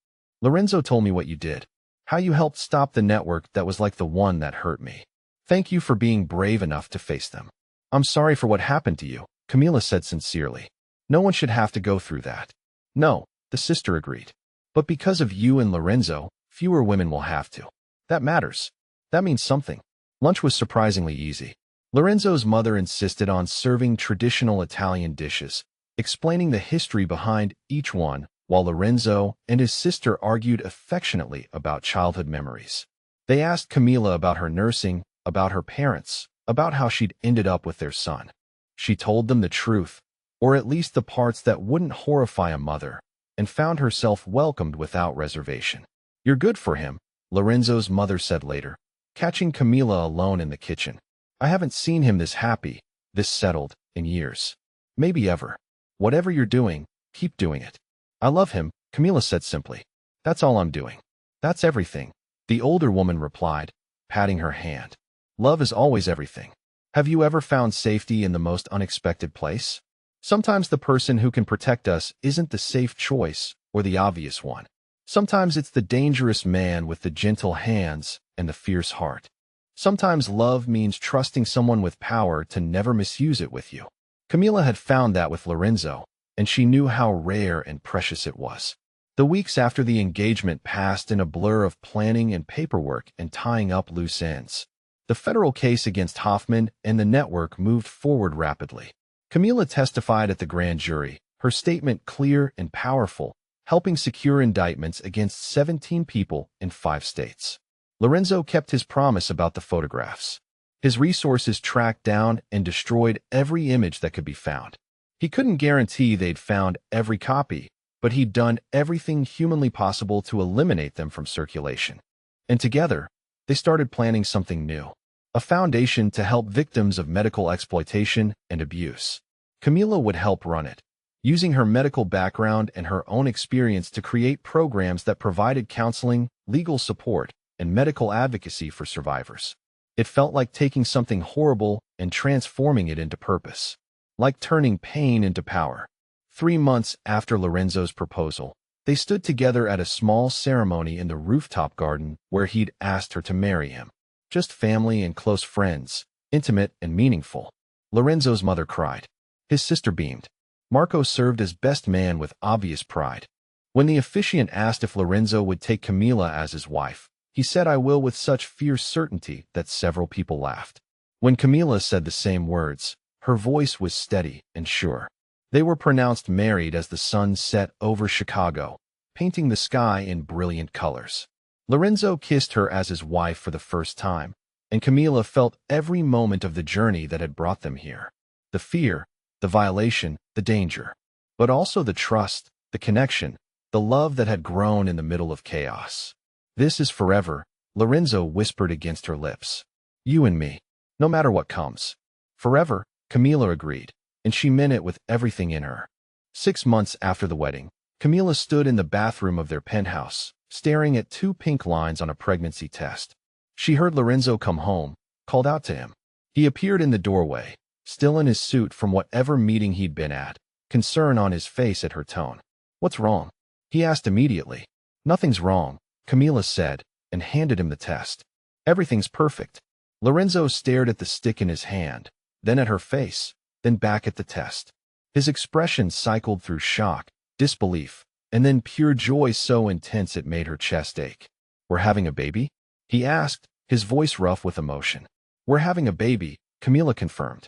Lorenzo told me what you did. How you helped stop the network that was like the one that hurt me. Thank you for being brave enough to face them. I'm sorry for what happened to you, Camila said sincerely. No one should have to go through that. No, the sister agreed. But because of you and Lorenzo, fewer women will have to. That matters. That means something. Lunch was surprisingly easy. Lorenzo's mother insisted on serving traditional Italian dishes, explaining the history behind each one, while Lorenzo and his sister argued affectionately about childhood memories. They asked Camila about her nursing, about her parents, about how she'd ended up with their son. She told them the truth, or at least the parts that wouldn't horrify a mother, and found herself welcomed without reservation. You're good for him, Lorenzo's mother said later, catching Camila alone in the kitchen. I haven't seen him this happy, this settled, in years. Maybe ever. Whatever you're doing, keep doing it. I love him, Camila said simply. That's all I'm doing. That's everything, the older woman replied, patting her hand. Love is always everything. Have you ever found safety in the most unexpected place? Sometimes the person who can protect us isn't the safe choice or the obvious one. Sometimes it's the dangerous man with the gentle hands and the fierce heart. Sometimes love means trusting someone with power to never misuse it with you. Camila had found that with Lorenzo, and she knew how rare and precious it was. The weeks after the engagement passed in a blur of planning and paperwork and tying up loose ends. The federal case against Hoffman and the network moved forward rapidly. Camila testified at the grand jury, her statement clear and powerful, helping secure indictments against 17 people in 5 states. Lorenzo kept his promise about the photographs. His resources tracked down and destroyed every image that could be found. He couldn't guarantee they'd found every copy, but he'd done everything humanly possible to eliminate them from circulation. And together, they started planning something new. A foundation to help victims of medical exploitation and abuse. Camila would help run it, using her medical background and her own experience to create programs that provided counseling, legal support, and medical advocacy for survivors. It felt like taking something horrible and transforming it into purpose, like turning pain into power. 3 months after Lorenzo's proposal, they stood together at a small ceremony in the rooftop garden where he'd asked her to marry him. Just family and close friends, intimate and meaningful. Lorenzo's mother cried. His sister beamed. Marco served as best man with obvious pride. When the officiant asked if Lorenzo would take Camila as his wife, he said, "I will," with such fierce certainty that several people laughed. When Camila said the same words, her voice was steady and sure. They were pronounced married as the sun set over Chicago, painting the sky in brilliant colors. Lorenzo kissed her as his wife for the first time, and Camila felt every moment of the journey that had brought them here. The fear, the violation, the danger, but also the trust, the connection, the love that had grown in the middle of chaos. "This is forever," Lorenzo whispered against her lips. "You and me, no matter what comes." "Forever," Camila agreed, and she meant it with everything in her. 6 months after the wedding, Camila stood in the bathroom of their penthouse, staring at 2 pink lines on a pregnancy test. She heard Lorenzo come home, called out to him. He appeared in the doorway, still in his suit from whatever meeting he'd been at, concern on his face at her tone. "What's wrong?" he asked immediately. "Nothing's wrong," Camila said, and handed him the test. "Everything's perfect." Lorenzo stared at the stick in his hand, then at her face, then back at the test. His expression cycled through shock, disbelief, and then pure joy so intense it made her chest ache. "We're having a baby?" he asked, his voice rough with emotion. "We're having a baby," Camila confirmed.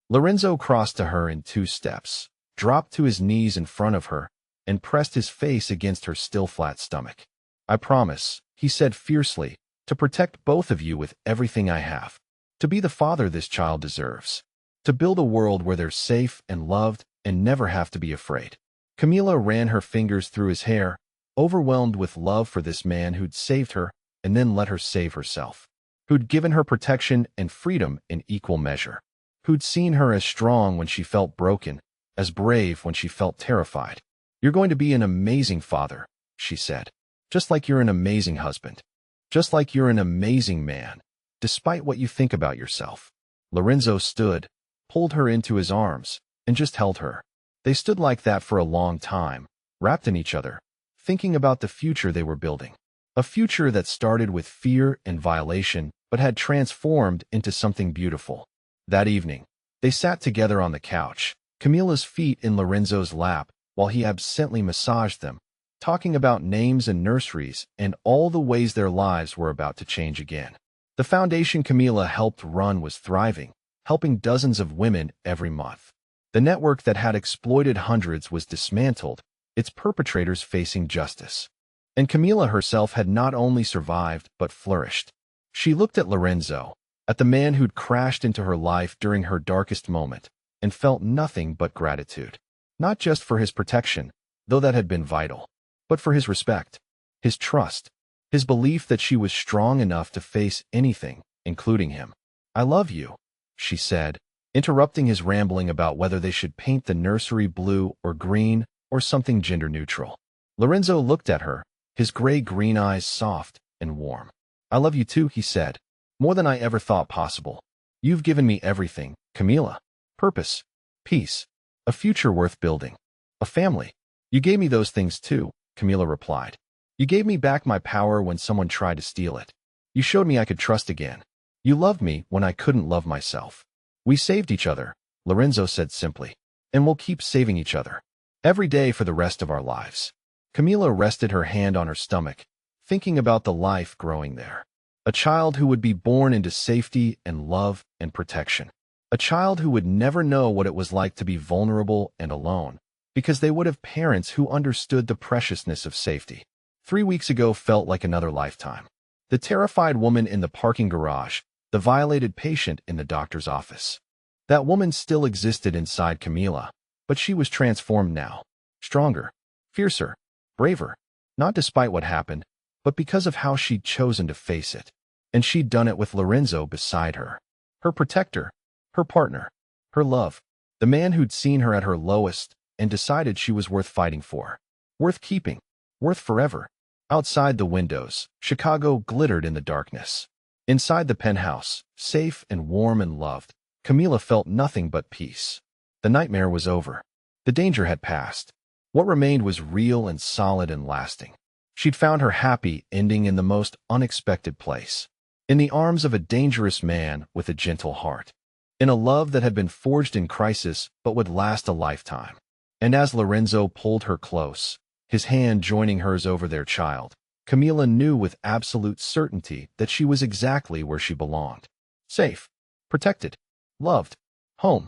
Lorenzo crossed to her in 2 steps, dropped to his knees in front of her, and pressed his face against her still flat stomach. "I promise," he said fiercely, "to protect both of you with everything I have. To be the father this child deserves. To build a world where they're safe and loved and never have to be afraid." Camila ran her fingers through his hair, overwhelmed with love for this man who'd saved her and then let her save herself, who'd given her protection and freedom in equal measure, who'd seen her as strong when she felt broken, as brave when she felt terrified. "You're going to be an amazing father," she said. "Just like you're an amazing husband. Just like you're an amazing man, despite what you think about yourself." Lorenzo stood, pulled her into his arms, and just held her. They stood like that for a long time, wrapped in each other, thinking about the future they were building. A future that started with fear and violation, but had transformed into something beautiful. That evening, they sat together on the couch, Camila's feet in Lorenzo's lap, while he absently massaged them, talking about names and nurseries and all the ways their lives were about to change again. The foundation Camila helped run was thriving, helping dozens of women every month. The network that had exploited hundreds was dismantled, its perpetrators facing justice. And Camila herself had not only survived, but flourished. She looked at Lorenzo, at the man who'd crashed into her life during her darkest moment, and felt nothing but gratitude. Not just for his protection, though that had been vital, but for his respect, his trust, his belief that she was strong enough to face anything, including him. "I love you," she said, interrupting his rambling about whether they should paint the nursery blue or green or something gender-neutral. Lorenzo looked at her, his gray-green eyes soft and warm. "I love you too," he said, "more than I ever thought possible. You've given me everything, Camila. Purpose, peace, A future worth building. A family. You gave me those things too, Camila replied. You gave me back my power when someone tried to steal it. You showed me I could trust again. You loved me when I couldn't love myself. We saved each other, Lorenzo said simply. And we'll keep saving each other. Every day for the rest of our lives. Camila rested her hand on her stomach, thinking about the life growing there. A child who would be born into safety and love and protection. A child who would never know what it was like to be vulnerable and alone, because they would have parents who understood the preciousness of safety. 3 weeks ago felt like another lifetime. The terrified woman in the parking garage, the violated patient in the doctor's office. That woman still existed inside Camila, but she was transformed now. Stronger, fiercer, braver, not despite what happened, but because of how she'd chosen to face it. And she'd done it with Lorenzo beside her. Her protector, her partner, her love, the man who'd seen her at her lowest and decided she was worth fighting for. Worth keeping, worth forever. Outside the windows, Chicago glittered in the darkness. Inside the penthouse, safe and warm and loved, Camila felt nothing but peace. The nightmare was over. The danger had passed. What remained was real and solid and lasting. She'd found her happy ending in the most unexpected place. In the arms of a dangerous man with a gentle heart. In a love that had been forged in crisis but would last a lifetime. And as Lorenzo pulled her close, his hand joining hers over their child, Camila knew with absolute certainty that she was exactly where she belonged. Safe, protected, loved, home.